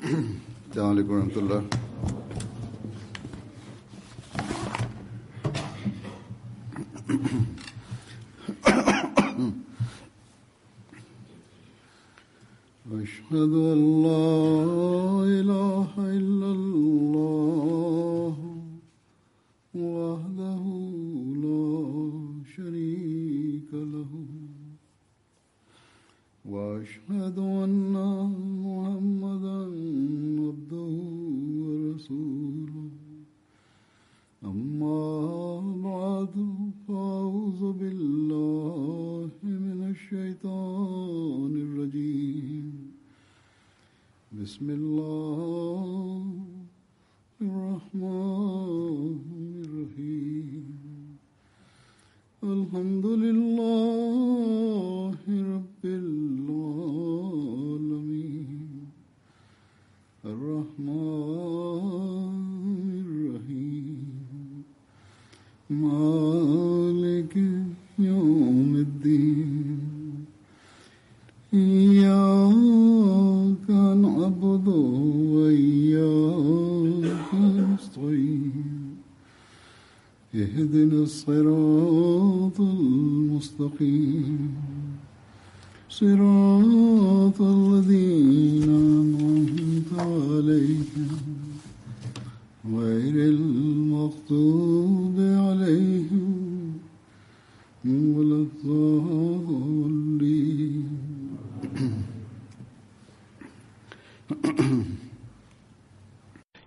السلام عليكم ورحمة الله. أشهد أن لا إله إلا الله وحده لا شريك له وأشهد أن محمدا عبده ورسوله أما بعد فأعوذ بالله من الشيطان الرجيم بسم الله الرحمن الرحيم الحمد لله رب العالمين الرحمن الرحيم مالك يوم الدين إياك نعبد وإياك نستعين اهدنا الصراط المستقيم صراط الذين أنعمت عليهم غير المغضوب عليهم ولا الضالين.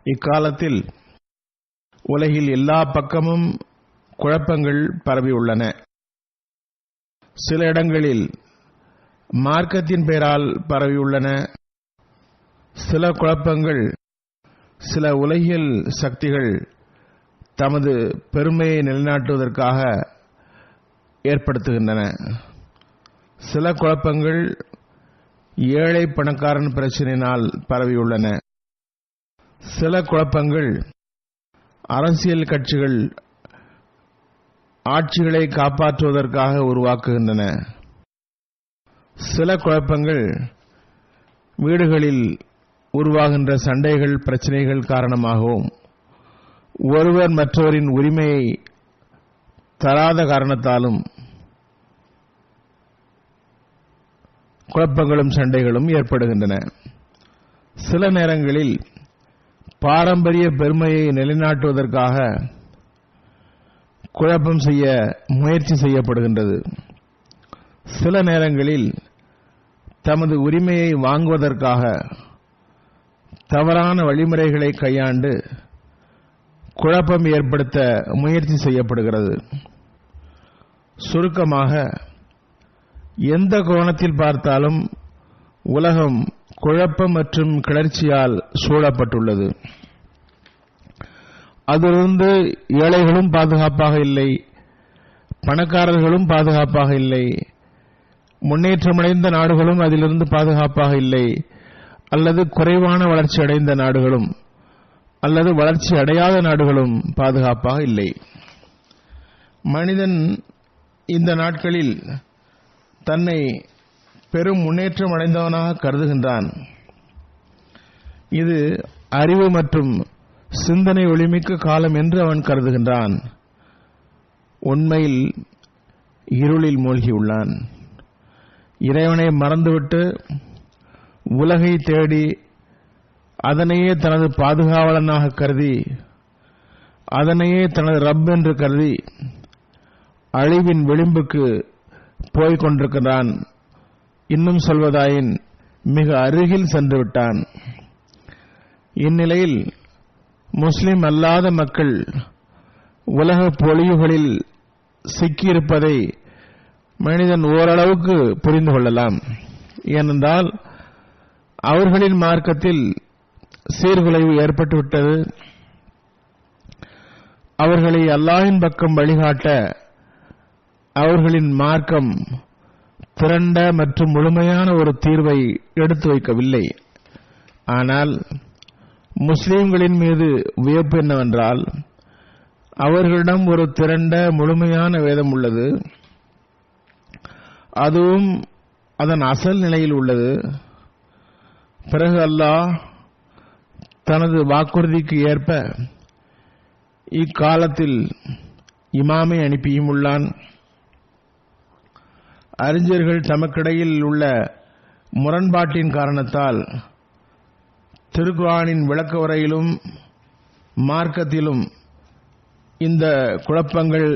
இக்காலத்தில் உலகில் எல்லா பக்கமும் குழப்பங்கள் பரவியுள்ளன. சில இடங்களில் மார்க்கத்தின் பெயரால் பரவியுள்ளன. சில குழப்பங்கள் சில உலகியல் சக்திகள் தமது பெருமையை நிலைநாட்டுவதற்காக ஏற்படுத்துகின்றன. சில குழப்பங்கள் ஏழை பணக்காரன் பிரச்சினையினால் பரவியுள்ளன. சில குழப்பங்கள் அரசியல் கட்சிகள் ஆட்சிகளை காப்பாற்றுவதற்காக உருவாக்குகின்றன. சில குழப்பங்கள் வீடுகளில் உருவாகின்ற சண்டைகள் பிரச்சனைகள் காரணமாகவும் ஒருவர் மற்றவரின் உரிமையை தராத காரணத்தாலும் குழப்பங்களும் சண்டைகளும் ஏற்படுகின்றன. சில நேரங்களில் பாரம்பரிய பெருமையை நிலைநாட்டுவதற்காக குழப்பம் செய்ய முயற்சி செய்யப்படுகின்றது. சில நேரங்களில் தமது உரிமையை வாங்குவதற்காக தவறான வழிமுறைகளை கையாண்டு குழப்பம் ஏற்படுத்த முயற்சி செய்யப்படுகிறது. சுருக்கமாக, எந்த கோணத்தில் பார்த்தாலும் உலகம் குழப்பம் மற்றும் கிளர்ச்சியால் சூழப்பட்டுள்ளது. அதிலிருந்து ஏழைகளும் பாதுகாப்பாக இல்லை, பணக்காரர்களும் பாதுகாப்பாக இல்லை, முன்னேற்றமடைந்த நாடுகளும் அதிலிருந்து பாதுகாப்பாக இல்லை, அல்லது குறைவான வளர்ச்சி அடைந்த நாடுகளும் அல்லது வளர்ச்சி அடையாத நாடுகளும் பாதுகாப்பாக இல்லை. மனிதன் இந்த நாட்களில் தன்னை பெரும் முன்னேற்றம் அடைந்தவனாக கருதுகின்றான். இது அறிவு மற்றும் சிந்தனை ஒளிமிக்க காலம் என்று அவன் கருதுகின்றான். உண்மையில் இருளில் மூழ்கியுள்ளான். இறைவனை மறந்துவிட்டு உலகை தேடி அதனையே தனது பாதுகாவலனாக கருதி அதனையே தனது ரப் என்று கருதி அழிவின் விளிம்புக்கு போய்க் கொண்டிருக்கிறான். இன்னும் சொல்வதாயின் மிக அருகில் சென்று விட்டான். இந்நிலையில் முஸ்லிம் அல்லாத மக்கள் உலக பொழிவுகளில் சிக்கியிருப்பதை மனிதன் ஓரளவுக்கு புரிந்து கொள்ளலாம். ஏனென்றால் அவர்களின் மார்க்கத்தில் சீர்குலைவு ஏற்பட்டுவிட்டது. அவர்களை அல்லாஹ்வின் பக்கம் வழிகாட்ட அவர்களின் மார்க்கம் திரண்ட மற்றும் முழுமையான ஒரு தீர்வை எடுத்து வைக்கவில்லை. ஆனால் முஸ்லிம்களின் மீது வியப்பு என்னவென்றால், அவர்களிடம் ஒரு திரண்ட முழுமையான வேதம் உள்ளது. அதுவும் அதன் அசல் நிலையில் உள்ளது. பிறகு அல்லாஹ் தனது வாக்குறுதிக்கு ஏற்ப இக்காலத்தில் இமாமை அனுப்பியும் உள்ளான். அறிஞர்கள் தமக்கிடையில் உள்ள முரண்பாட்டின் காரணத்தால் திருக்குர்ஆனின் விளக்க உரையிலும் மார்க்கத்திலும் இந்த குழப்பங்கள்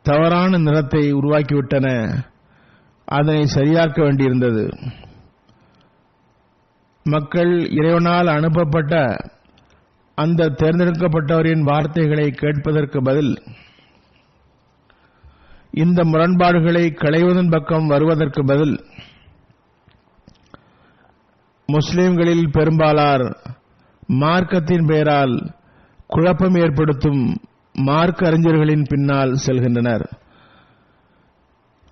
தவறான நிறத்தை உருவாக்கிவிட்டன. அதனை சரியாக்க வேண்டியிருந்தது. மக்கள் இறைவனால் அனுப்பப்பட்ட அந்த தேர்ந்தெடுக்கப்பட்டவரின் வார்த்தைகளை கேட்பதற்கு பதில் இந்த முரண்பாடுகளை களைவதன் பக்கம் வருவதற்கு பதில் முஸ்லிம்களில் பெரும்பாலார் மார்க்கத்தின் பெயரால் குழப்பம் ஏற்படுத்தும் மார்க்க அறிஞர்களின் பின்னால் செல்கின்றனர்.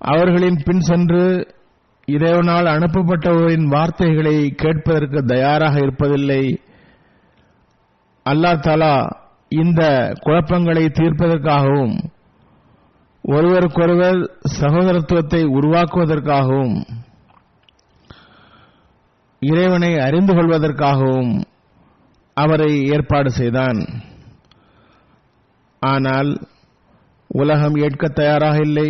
அவர்களின் பின் சென்று இறைவனால் அனுப்பப்பட்டவரின் வார்த்தைகளை கேட்பதற்கு தயாராக இருப்பதில்லை. அல்லாஹ் தஆலா இந்த குழப்பங்களை தீர்ப்பதற்காகவும் ஒருவருக்கொருவர் சகோதரத்துவத்தை உருவாக்குவதற்காகவும் இறைவனை அறிந்து கொள்வதற்காகவும் அவரை ஏற்பாடு செய்தான். ஆனால் உலகம் ஏற்க தயாராக இல்லை.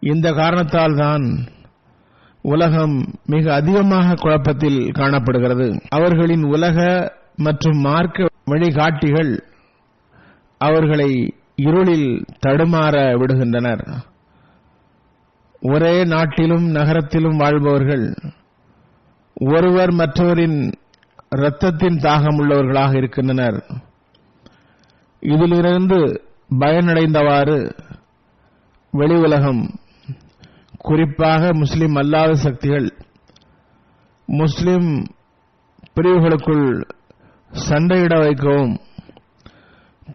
இந்த காரணத்தால் தான் உலகம் மிக அதிகமாக குழப்பத்தில் காணப்படுகிறது. அவர்களின் உலக மற்றும் மார்க்க வழிகாட்டிகள் அவர்களை இருளில் தடுமாற விடுகின்றனர். ஒரே நாட்டிலும் நகரத்திலும் வாழ்பவர்கள் ஒருவர் மற்றவரின் இரத்தத்தின் தாகம் உள்ளவர்களாக இருக்கின்றனர். இதிலிருந்து பயனடைந்தவாறு வெளி உலகம், குறிப்பாக முஸ்லிம் அல்லாத சக்திகள் முஸ்லிம் பிரிவுகளுக்குள் சண்டையிட வைக்கவும்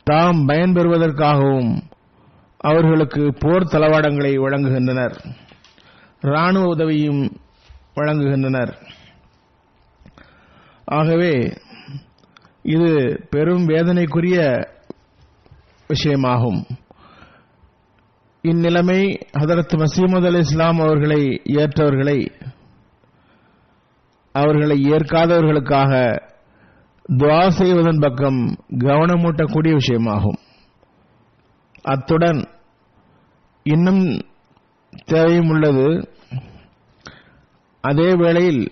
தாம் பயன்பெறுவதற்காகவும் அவர்களுக்கு போர் தளவாடங்களை வழங்குகின்றனர், இராணுவ உதவியும் வழங்குகின்றனர். ஆகவே இது பெரும் வேதனைக்குரிய விஷயமாகும். இந்நிலைமை ஹதரத் மஸீஹ் அலைஹிஸ்ஸலாம் அவர்களை ஏற்றவர்களை அவர்களை ஏற்காதவர்களுக்காக துஆ செய்வதன் பக்கம் கவனமூட்டக்கூடிய விஷயமாகும். அத்துடன் இன்னும் தேவையும் உள்ளது. அதே வேளையில்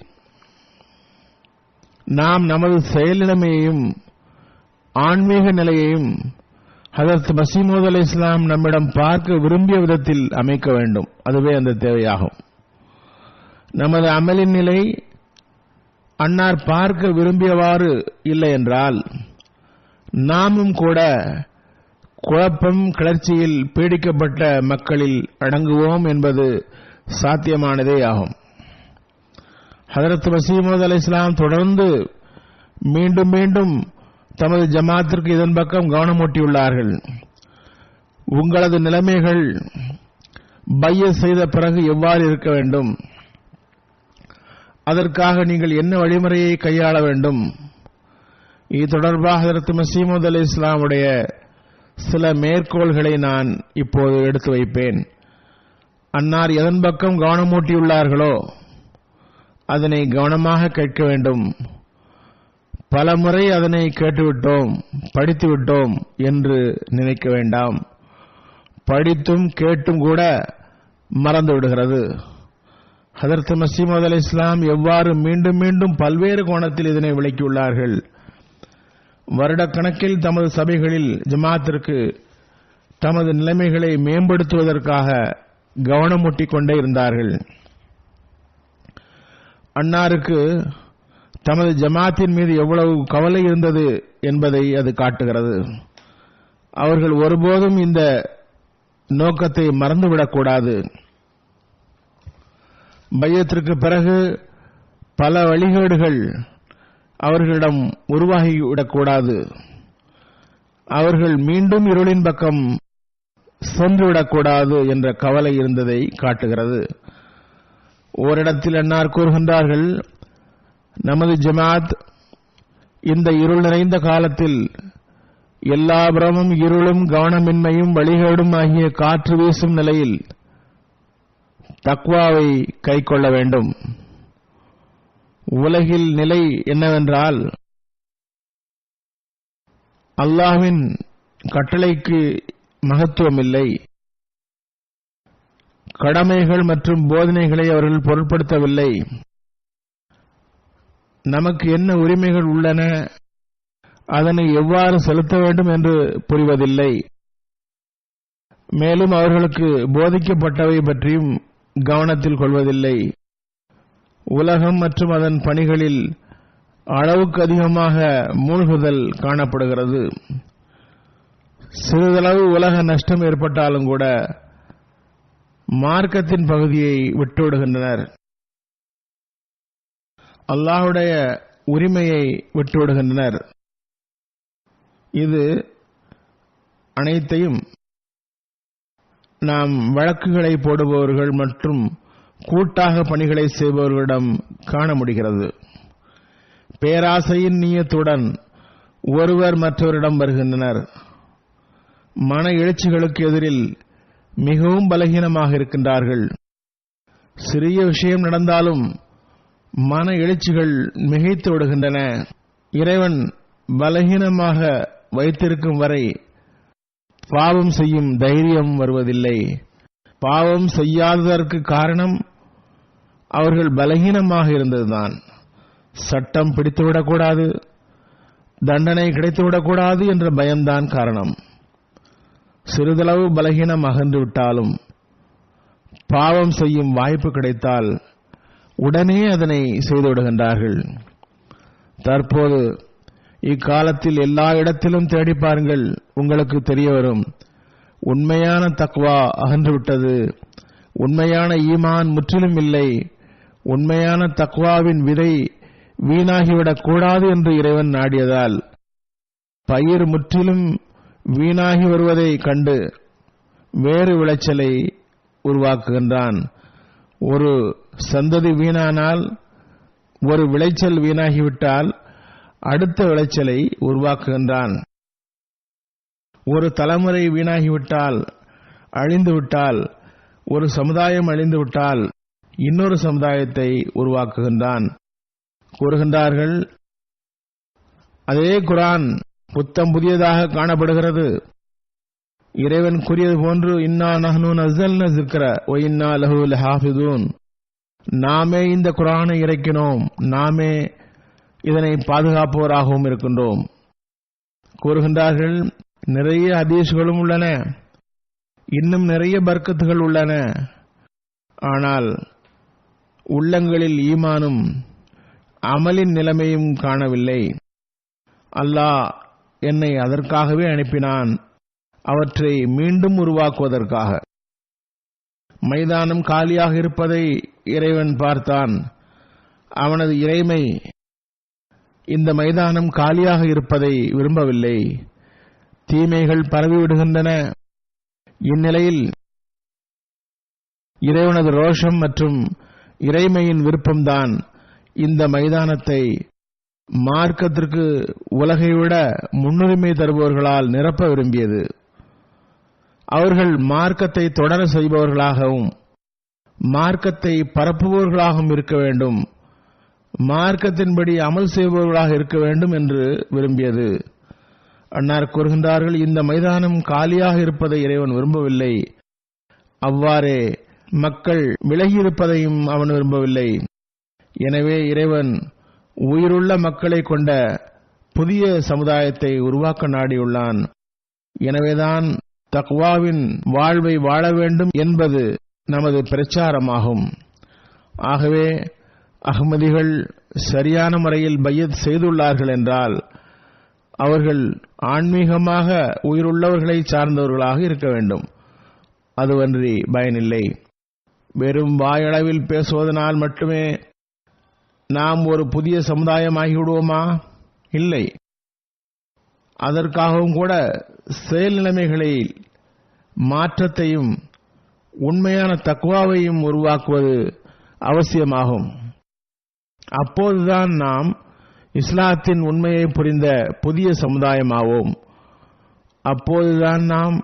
நாம் நமது செயல் நிலைமையையும் ஆன்மீக நிலையையும் ஹதரத் மஸீஹ் அலைஹிஸ்ஸலாம் நம்மிடம் பார்க்க விரும்பிய விதத்தில் அமைக்க வேண்டும். அதுவே அந்த தேவையாகும். நமது அமலின் நிலை அன்னார் பார்க்க விரும்பியவாறு இல்லை என்றால் நாமும் கூட குழப்பம் கிளர்ச்சியில் பீடிக்கப்பட்ட மக்களில் அடங்குவோம் என்பது சாத்தியமானதே ஆகும். ஹதரத் மஸீஹ் அலைஹிஸ்ஸலாம் தொடர்ந்து மீண்டும் மீண்டும் தமது ஜமாத்திற்கு இதன் பக்கம் கவனமூட்டியுள்ளார்கள். உங்களது நிலைமைகள் பையத் செய்த பிறகு எவ்வாறு இருக்க வேண்டும், அதற்காக நீங்கள் என்ன வழிமுறையை கையாள வேண்டும், இது தொடர்பாக ஹதரத் மஸீஹ் அலைஹிஸ்ஸலாமுடைய சில மேற்கோள்களை நான் இப்போது எடுத்து வைப்பேன். அன்னார் எதன் பக்கம் கவனமூட்டியுள்ளார்களோ அதனை கவனமாக கேட்க வேண்டும். பல முறை அதனை கேட்டுவிட்டோம், படித்துவிட்டோம் என்று நினைக்க வேண்டாம். படித்தும் கேட்டும் கூட மறந்து விடுகிறது. ஹதரத் மஸீஹ் அலைஹிஸ்ஸலாம் எவ்வாறு மீண்டும் மீண்டும் பல்வேறு கோணத்தில் இதனை விளக்கியுள்ளார்கள். வருடக்கணக்கில் தமது சபைகளில் ஜமாத்திற்கு தமது நிலைமைகளை மேம்படுத்துவதற்காக கவனமூட்டிக் கொண்டே இருந்தார்கள். அன்னாருக்கு தமது ஜமாத்தின் மீது எவ்வளவு கவலை இருந்தது என்பதை அது காட்டுகிறது. அவர்கள் ஒருபோதும் இந்த நோக்கத்தை மறந்துவிடக்கூடாது. பையத்திற்கு பிறகு பல வழிகேடுகள் அவர்களிடம் உருவாகிவிடக்கூடாது. அவர்கள் மீண்டும் இருளின் பக்கம் சென்றுவிடக்கூடாது என்ற கவலை இருந்ததை காட்டுகிறது. ஓரிடத்தில் அன்னார் கூறுகின்றார்கள், நமது ஜமாத் இந்த இருள் நிறைந்த காலத்தில் எல்லா புறமும் இருளும் கவனமின்மையும் வழிகேடும் ஆகிய காற்று வீசும் நிலையில் தக்வாவை கைக்கொள்ள வேண்டும். உலகில் நிலை என்னவென்றால், அல்லாஹ்வின் கட்டளைக்கு மகத்துவம் இல்லை. கடமைகள் மற்றும் போதனைகளை அவர்கள் பொருட்படுத்தவில்லை. நமக்கு என்ன உரிமைகள் உள்ளன, அதனை எவ்வாறு செலுத்த வேண்டும் என்று புரிவதில்லை. மேலும் அவர்களுக்கு போதிக்கப்பட்டவை பற்றியும் கவனத்தில் கொள்வதில்லை. உலகம் மற்றும் அதன் பணிகளில் அளவுக்கு அதிகமாக மூழ்குதல் காணப்படுகிறது. சிறிதளவு உலக நஷ்டம் ஏற்பட்டாலும் கூட மார்க்கத்தின் பகுதியை விட்டுவிடுகின்றனர். அல்லாஹ்வுடைய உரிமையை விட்டுவிடுகின்றனர். இது அனைத்தையும் நாம் வழக்குகளை போடுபவர்கள் மற்றும் கூட்டாக பணிகளை செய்பவர்களிடம் காண முடிகிறது. பேராசையின் நீயத்துடன் ஒருவர் மற்றவரிடம் வருகின்றனர். மன எழுச்சிகளுக்கு எதிரில் மிகவும் பலகீனமாக இருக்கின்றார்கள். சிறிய விஷயம் நடந்தாலும் மன எழுச்சிகள் மிகைத்து விடுகின்றன. இறைவன் பலகீனமாக வைத்திருக்கும் வரை பாவம் செய்யும் தைரியம் வருவதில்லை. பாவம் செய்யாததற்கு காரணம் அவர்கள் பலகீனமாக இருந்ததுதான். சட்டம் பிடித்துவிடக்கூடாது, தண்டனை கிடைத்துவிடக்கூடாது என்ற பயம்தான் காரணம். சிறிதளவு பலகீனம் அகன்றுவிட்டாலும் பாவம் செய்யும் வாய்ப்பு கிடைத்தால் உடனே அதனை செய்துவிடுகின்றார்கள். தற்போது இக்காலத்தில் எல்லா இடத்திலும் தேடி பாருங்கள், உங்களுக்கு தெரிய வரும். உண்மையான தக்வா அகன்றுவிட்டது. உண்மையான ஈமான் முற்றிலும் இல்லை. உண்மையான தக்வாவின் விதை வீணாகிவிடக் கூடாது என்று இறைவன் நாடியதால் பயிர் முற்றிலும் வீணாகி வருவதை கண்டு வேறு விளைச்சலை உருவாக்குகின்றான். ஒரு சந்ததி வீணானால், ஒரு விளைச்சல் வீணாகிவிட்டால் அடுத்த விளைச்சலை உருவாக்குகின்றான். ஒரு தலைமுறை வீணாகிவிட்டால், அழிந்துவிட்டால், ஒரு சமுதாயம் அழிந்துவிட்டால் இன்னொரு சமுதாயத்தை உருவாக்குகின்றான். கூறுகின்றார்கள், அதே குர்ஆன் புத்தம் புதியதாக காணப்படுகிறது. இறைவன் கூறியது போன்று, இன்னா நஹ்னு நஸல்னா ஸிக்ர வ இன்னா லஹு லஹாஃபிதூன், நாமே இந்த குர்ஆனை இறக்கினோம், நாமே இதனை பாதுகாப்போராகவும் இருக்கின்றோம். கூறுகின்றார்கள், நிறைய ஹதீஸ்களும் உள்ளன, இன்னும் நிறைய பர்க்கத்துகள் உள்ளன. ஆனால் உள்ளங்களில் ஈமானும் அமலின் நிலைமையும் காணவில்லை. அல்லாஹ் என்னை அதற்காகவே அனுப்பினான், அவற்றை மீண்டும் உருவாக்குவதற்காக. மைதானம் காலியாக இருப்பதை இறைவன் பார்த்தான். அவனது இறைமை இந்த மைதானம் காலியாக இருப்பதை விரும்பவில்லை. தீமைகள் பரவிவிடுகின்றன. இந்நிலையில் இறைவனது ரோஷம் மற்றும் இறைமையின் விருப்பம்தான் இந்த மைதானத்தை மார்க்கத்திற்கு உலகை விட முன்னுரிமை தருபவர்களால் நிரப்ப விரும்பியது. அவர்கள் மார்க்கத்தை தொடர செய்பவர்களாகவும் மார்க்கத்தை பரப்புபவர்களாகவும் இருக்க வேண்டும், மார்க்கத்தின்படி அமல் செய்பவர்களாக இருக்க வேண்டும் என்று விரும்பியது. அன்னார் கூறுகின்றார்கள், இந்த மைதானம் காலியாக இருப்பதை இறைவன் விரும்பவில்லை. அவ்வாறே மக்கள் விலகியிருப்பதையும் அவன் விரும்பவில்லை. எனவே இறைவன் உயிருள்ள மக்களை கொண்ட புதிய சமுதாயத்தை உருவாக்க நாடியுள்ளான். எனவேதான் தக்வாவின் வாழ்வை வாழ வேண்டும் என்பது நமது பிரச்சாரமாகும். ஆகவே அஹ்மதிகள் சரியான முறையில் பையத் செய்துள்ளார்கள் என்றால் அவர்கள் ஆன்மீகமாக உயிருள்ளவர்களை சார்ந்தவர்களாக இருக்க வேண்டும். அதுவன்றி பயனில்லை. வெறும் வாயளவில் பேசுவதனால் மட்டுமே நாம் ஒரு புதிய சமுதாயமாகிவிடுவோமா? இல்லை. அதற்காகவும் கூட செயல் நிலைமைகளில் மாற்றத்தையும் உண்மையான தக்வாவையும் உருவாக்குவது அவசியமாகும். அப்போதுதான் நாம் இஸ்லாத்தின் உண்மையை புரிந்த புதிய சமுதாயமாவோம். அப்போதுதான் நாம்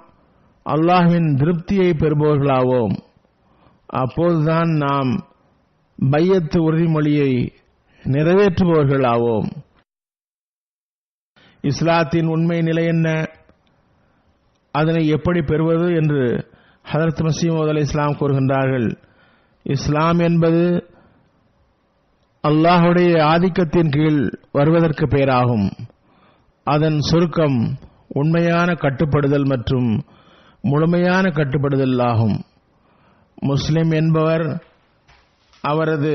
அல்லாஹ்வின் திருப்தியை பெறுபவர்களாவோம். அப்போதுதான் நாம் பையத்து உறுதிமொழியை நிறைவேற்றுபவர்கள் ஆவோம். இஸ்லாத்தின் உண்மை நிலை என்ன, அதனை எப்படி பெறுவது என்று ஹதரத் மஸீஹ் மவ்ஊத் அலைஹிஸ்ஸலாம் கூறுகின்றார்கள். இஸ்லாம் என்பது அல்லாஹ்வுடைய ஆதிக்கத்தின் கீழ் வருவதற்கு பெயராகும். அதன் சுருக்கம் உண்மையான கட்டுப்படுதல் மற்றும் முழுமையான கட்டுப்படுதல் ஆகும். முஸ்லிம் என்பவர் அவரது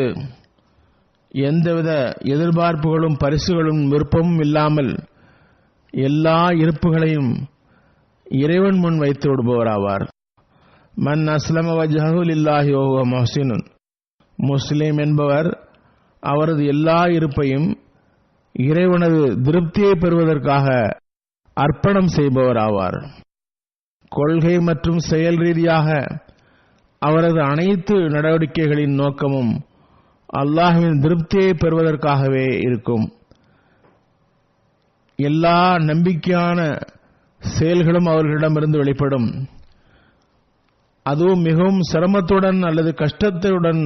எந்தவித எதிர்பார்ப்புகளும் பரிசுகளும் விருப்பமும் இல்லாமல் எல்லா இருப்புகளையும் இறைவன் முன் வைத்து விடுபவராவார். மன் அஸ்லம வஜ்ஹஹு லில்லாஹி வஹுவ முஹ்ஸினுன். முஸ்லிம் என்பவர் அவரது எல்லா இருப்பையும் இறைவனது திருப்தியை பெறுவதற்காக அர்ப்பணம் செய்பவராவார். கொள்கை மற்றும் செயல் ரீதியாக அவரது அனைத்து நடவடிக்கைகளின் நோக்கமும் அல்லாஹ்வின் திருப்தியை பெறுவதற்காகவே இருக்கும். எல்லா நம்பிக்கையான செயல்களும் அவர்களிடமிருந்து வெளிப்படும். அதுவும் மிகவும் சிரமத்துடன் அல்லது கஷ்டத்துடன்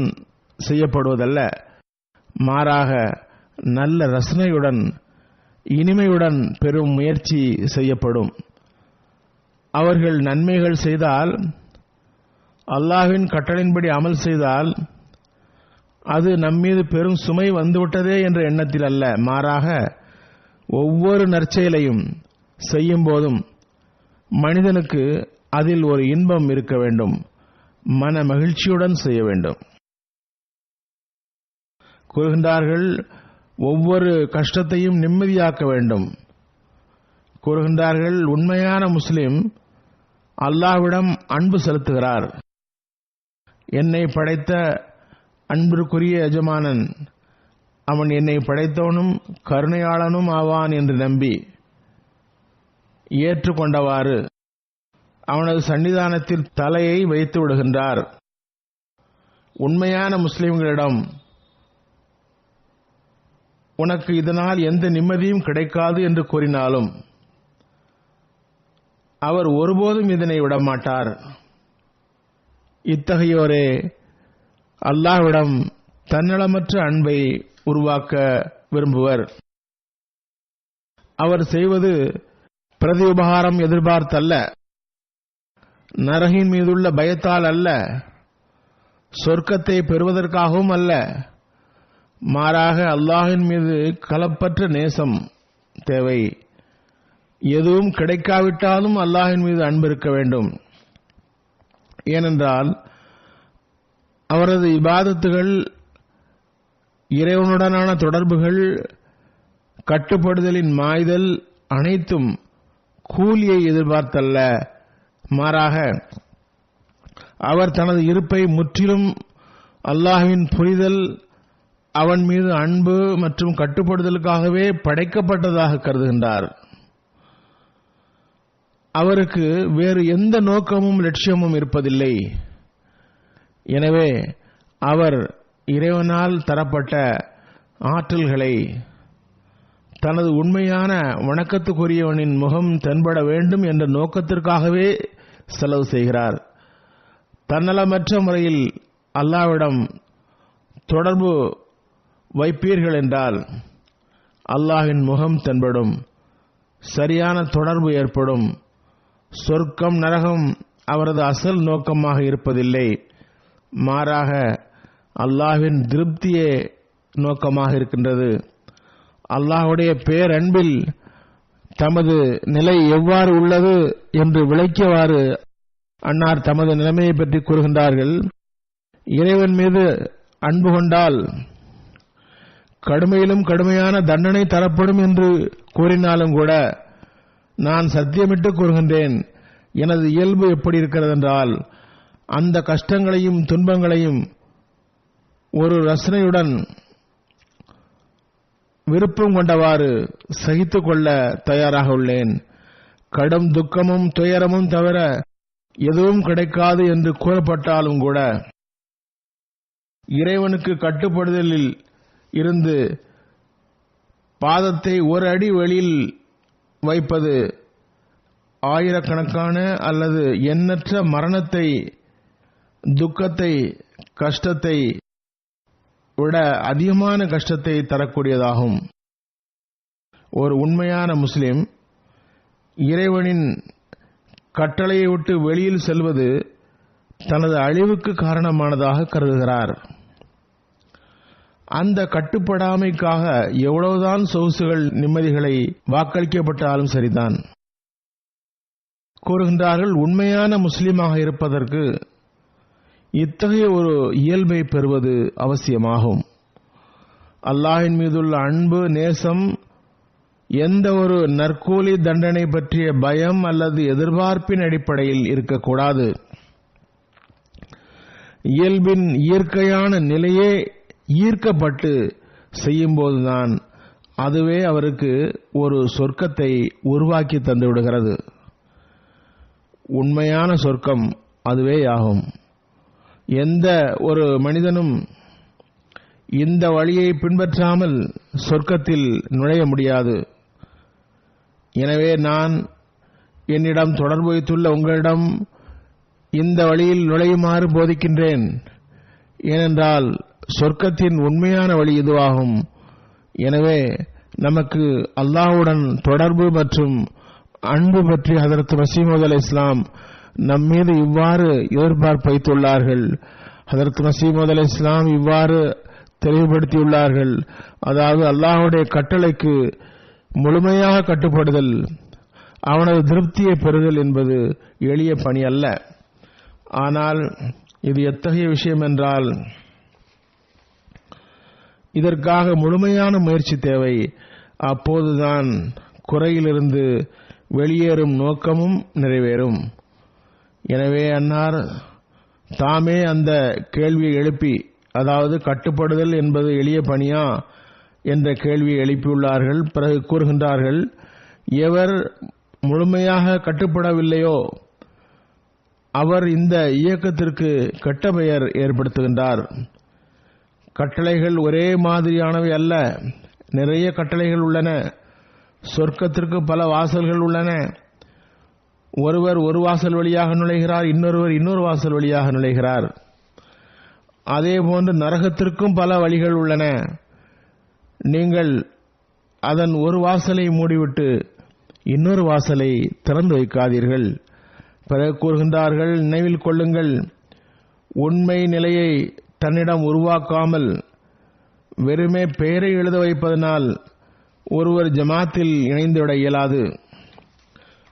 செய்யப்படுவதல்ல, மாறாக நல்ல ரசனையுடன் இனிமையுடன் பெரும் முயற்சி செய்யப்படும். அவர்கள் நன்மைகள் செய்தால், அல்லாஹ்வின் கட்டளையின்படி அமல் செய்தால், அது நம்மீது பெரும் சுமை வந்துவிட்டதே என்ற எண்ணத்தில் அல்ல, மாறாக ஒவ்வொரு நற்செயலையும் செய்யும் போதும் மனிதனுக்கு அதில் ஒரு இன்பம் இருக்க வேண்டும், மன மகிழ்ச்சியுடன் செய்ய வேண்டும். கூறுகின்றார்கள், ஒவ்வொரு கஷ்டத்தையும் நிம்மதியாக்க வேண்டும். கூறுகின்றார்கள், உண்மையான முஸ்லிம் அல்லாஹ்விடம் அன்பு செலுத்துகிறார். என்னை படைத்த அன்பிற்குரிய எஜமானன் அவன் என்னை படைத்தவனும் கருணையாளனும் ஆவான் என்று நம்பி ஏற்றுக்கொண்டவாறு அவனது சன்னிதானத்தில் தலையை வைத்து விடுகின்றார். உண்மையான முஸ்லிம்களிடம் உனக்கு இதனால் எந்த நிம்மதியும் கிடைக்காது என்று கூறினாலும் அவர் ஒருபோதும் இதனை விடமாட்டார். இத்தகையோரே அல்லாஹ்விடம் தன்னலமற்ற அன்பை உருவாக்க விரும்புவர். அவர் செய்வது பிரதி உபகாரம் எதிர்பார்த்தல்ல, நரகின் மீதுள்ள பயத்தால் அல்ல, சொர்க்கத்தை பெறுவதற்காகவும் அல்ல, மாறாக அல்லாஹ்வின் மீது கலப்பற்ற நேசம் தேவை. எதுவும் கிடைக்காவிட்டாலும் அல்லாஹ்வின் மீது அன்பு இருக்க வேண்டும். ஏனென்றால் அவரது இபாதத்துகள், இறைவனுடனான தொடர்புகள், கட்டுப்படுதலின் மாய்தல் அனைத்தும் கூலியை எதிர்பார்த்தல்ல, மாறாக அவர் தனது இருப்பை முற்றிலும் அல்லாஹ்வின் புரிதல், அவன் மீது அன்பு மற்றும் கட்டுப்படுதலுக்காகவே படைக்கப்பட்டதாக கருதுகின்றார். அவருக்கு வேறு எந்த நோக்கமும் லட்சியமும் இருப்பதில்லை. எனவே அவர் இறைவனால் தரப்பட்ட ஆற்றல்களை தனது உண்மையான வணக்கத்துக்குரியவனின் முகம் தென்பட வேண்டும் என்ற நோக்கத்திற்காகவே செலவு செய்கிறார். தன்னலமற்ற முறையில் அல்லாஹ்விடம் தொடர்பு வைப்பீர்கள் என்றால் அல்லாஹ்வின் முகம் தென்படும், சரியான தொடர்பு ஏற்படும். சொர்க்கம் நரகம் அவரது அசல் நோக்கமாக இருப்பதில்லை, மாறாக அல்லாஹ்வின் திருப்தியே நோக்கமாக இருக்கின்றது. அல்லாஹ்வுடைய பேரன்பில் தமது நிலை எவ்வாறு உள்ளது என்று விளக்கியவாறு அன்னார் தமது நிலைமையை பற்றி கூறுகின்றார்கள். இறைவன் மீது அன்பு கொண்டால் கடுமையிலும் கடுமையான தண்டனை தரப்படும் என்று கூறினாலும் கூட நான் சத்தியமிட்டு கூறுகின்றேன், எனது இயல்பு எப்படி இருக்கிறது என்றால் அந்த கஷ்டங்களையும் துன்பங்களையும் ஒரு ரசனையுடன் விருப்பம் கொண்டவாறு சகித்துக் கொள்ள தயாராக உள்ளேன். கடும் துக்கமும் துயரமும் தவிர எதுவும் கிடைக்காது என்று கூறப்பட்டாலும் கூட இறைவனுக்கு கட்டுப்படுதலில் இருந்து பாதத்தை ஒரு அடி வெளியில் வைப்பது ஆயிரக்கணக்கான அல்லது எண்ணற்ற மரணத்தை, துக்கத்தை, கஷ்டத்தை விட அதிகமான கஷ்டத்தை தரக்கூடியதாகும். ஒரு உண்மையான முஸ்லிம் இறைவனின் கட்டளையை விட்டு வெளியில் செல்வது தனது அழிவுக்கு காரணமானதாக கருதுகிறார். அந்த கட்டுப்படாமைக்காக எவ்வளவுதான் சொகுசுகள் நிம்மதிகளை வாக்களிக்கப்பட்டாலும் சரிதான். கூறுகின்றார்கள், உண்மையான முஸ்லிமாக இருப்பதற்கு இத்தகைய ஒரு இயல்பை பெறுவது அவசியமாகும். அல்லாஹ்வின் மீதுள்ள அன்பு, நேசம், எந்த ஒரு நற்கூலி தண்டனை பற்றிய பயம் அல்லது எதிர்பார்ப்பின் அடிப்படையில் இருக்கக்கூடாது. இயல்பின் இயற்கையான நிலையே ஈர்க்கப்பட்டு செய்யும்போதுதான் அதுவே அவருக்கு ஒரு சொர்க்கத்தை உருவாக்கி தந்துவிடுகிறது. உண்மையான சொர்க்கம் அதுவே ஆகும். எந்த ஒரு மனிதனும் இந்த வழியை பின்பற்றாமல் சொர்க்கத்தில் நுழைய முடியாது. எனவே நான் என்னிடம் தொடர்பு வைத்துள்ள உங்களிடம் இந்த வழியில் நுழையுமாறு போதிக்கின்றேன். ஏனென்றால் சொர்க்கத்தின் உண்மையான வழி இதுவாகும். எனவே நமக்கு அல்லாஹ்வுடன் தொடர்பு மற்றும் அன்பு பற்றி ஹதரத் மஸீஹ் மவ்ஊத் அலைஹிஸ்ஸலாம் நம்மீது இவ்வாறு எதிர்பார்ப்பு வைத்துள்ளார்கள். ஹதரத் மஸீஹ் மவ்ஊத் அலைஹிஸ்ஸலாம் இவ்வாறு தெளிவுபடுத்தியுள்ளார்கள். அதாவது அல்லாஹ்வுடைய கட்டளைக்கு முழுமையாக கட்டுப்படுதல், அவனது திருப்தியை பெறுதல் என்பது எளிய பணி அல்ல. ஆனால் இது எத்தகைய விஷயம் என்றால் இதற்காக முழுமையான முயற்சி தேவை. அப்போதுதான் குறையிலிருந்து வெளியேறும் நோக்கமும் நிறைவேறும். எனவே அன்னார் தாமே அந்த கேள்வியை எழுப்பி, அதாவது கட்டுப்படுதல் என்பது எளிய பணியா என்ற கேள்வியை எழுப்பியுள்ளார்கள். பிறகு கூறுகின்றார்கள், எவர் முழுமையாக கட்டுப்படவில்லையோ அவர் இந்த இயக்கத்திற்கு கெட்ட பெயர் ஏற்படுத்துகின்றார். கட்டளைகள் ஒரே மாதிரியானவை அல்ல, நிறைய கட்டளைகள் உள்ளன. சொர்க்கத்திற்கு பல வாசல்கள் உள்ளன. ஒருவர் ஒரு வாசல் வழியாக நுழைகிறார், இன்னொருவர் இன்னொரு வாசல் வழியாக நுழைகிறார். அதேபோன்று நரகத்திற்கும் பல வழிகள் உள்ளன. நீங்கள் அதன் ஒரு வாசலை மூடிவிட்டு இன்னொரு வாசலை திறந்து வைக்காதீர்கள். பிறகு கூறுகின்றார்கள், நினைவில் கொள்ளுங்கள், உண்மை நிலையை தன்னிடம் உருவாக்காமல் வெறுமே பெயரை எழுத வைப்பதனால் ஒருவர் ஜமாத்தில் இணைந்துவிட இயலாது.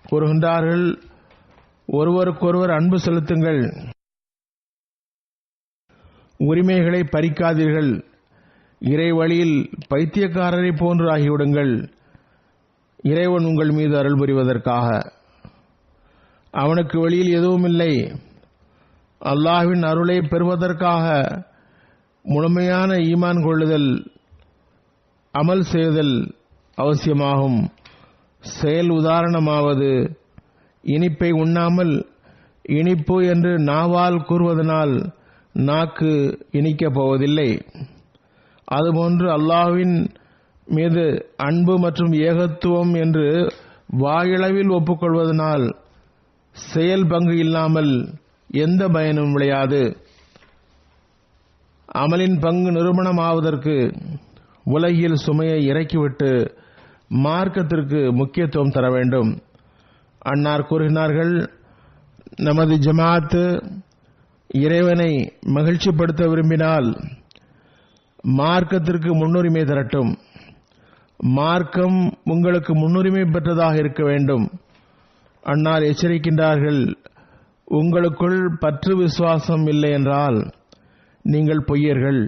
கூறுகின்றார்கள், ஒருவருக்கொருவர் அன்பு செலுத்துங்கள், உரிமைகளை பறிக்காதீர்கள், இறை வழியில் பைத்தியக்காரரை போன்று ஆகிவிடுங்கள். இறைவன் உங்கள் மீது அருள் புரிவதற்காக. அவனுக்கு வெளியில் எதுவும் இல்லை. அல்லாஹ்வின் அருளை பெறுவதற்காக முழுமையான ஈமான் கொள்ளுதல், அமல் செய்தல் அவசியமாகும். செயல் உதாரணமாவது, இனிப்பை உண்ணாமல் இனிப்பு என்று நாவால் கூறுவதனால் நாக்கு இனிக்கப் போவதில்லை. அதுபோன்று அல்லாஹ்வின் மீது அன்பு மற்றும் ஏகத்துவம் என்று வாயளவில் ஒப்புக்கொள்வதனால் செயல் பங்கு இல்லாமல் எந்த பயனும் விளையாது. அமலின் பங்கு நிரூபணமாவதற்கு உலகில் சுமையை இறக்கிவிட்டு மார்க்கத்திற்கு முக்கியத்துவம் தர வேண்டும். அன்னார் கூறினார்கள், நமது ஜமாத் இறைவனை மகிழ்ச்சிப்படுத்த விரும்பினால் மார்க்கத்திற்கு முன்னுரிமை தரட்டும். மார்க்கம் உங்களுக்கு முன்னுரிமை பெற்றதாக இருக்க வேண்டும். அன்னார் எச்சரிக்கின்றார்கள், உங்களுக்குள் பற்று விசுவாசம் இல்லை என்றால் நீங்கள் பொய்யர்கள்.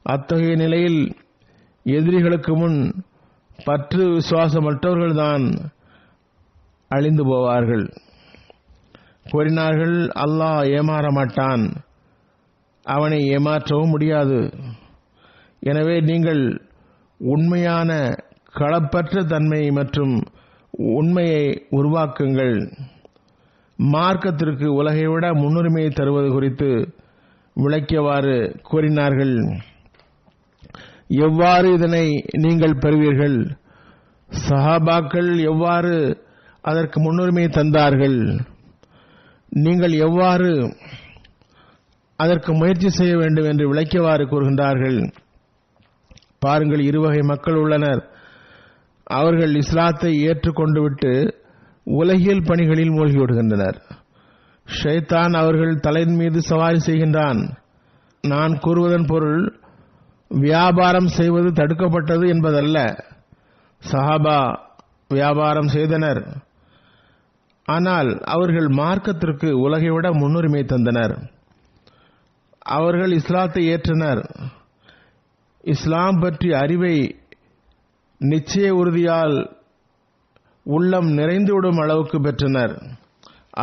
அத்தகைய நிலையில் எதிரிகளுக்கு முன் பற்று விசுவாசமற்றவர்கள்தான் அழிந்து போவார்கள். கூறினார்கள், அல்லாஹ் ஏமாற மாட்டான், அவனை ஏமாற்றவும் முடியாது. எனவே நீங்கள் உண்மையான களப்பற்ற தன்மை மற்றும் உண்மையை உருவாக்குங்கள். மார்க்கத்திற்கு உலகை விட முன்னுரிமை தருவது குறித்து விளக்கியவாறு கூறினார்கள், எவ்வாறு இதனை நீங்கள் பெறுவீர்கள்? சஹாபாக்கள் எவ்வாறு அதற்கு முன்னுரிமை தந்தார்கள்? நீங்கள் எவ்வாறு அதற்கு முயற்சி செய்ய வேண்டும் என்று விளக்கியவாறு கூறுகின்றார்கள். பாருங்கள், இருவகை மக்கள் உள்ளனர். அவர்கள் இஸ்லாத்தை ஏற்றுக்கொண்டு விட்டு உலகியல் பணிகளில் மூழ்கிவிடுகின்றனர். ஷைத்தான் அவர்கள் தலையின் மீது சவாரி செய்கின்றான். நான் கூறுவதன் பொருள் வியாபாரம் செய்வது தடுக்கப்பட்டது என்பதல்ல. சஹாபா வியாபாரம் செய்தனர், ஆனால் அவர்கள் மார்க்கத்திற்கு உலகை விட முன்னுரிமை தந்தனர். அவர்கள் இஸ்லாத்தை ஏற்றனர். இஸ்லாம் பற்றி அறிவை நிச்சய உறுதியால் உள்ளம் நிறைந்துவிடும் அளவுக்கு பெற்றனர்.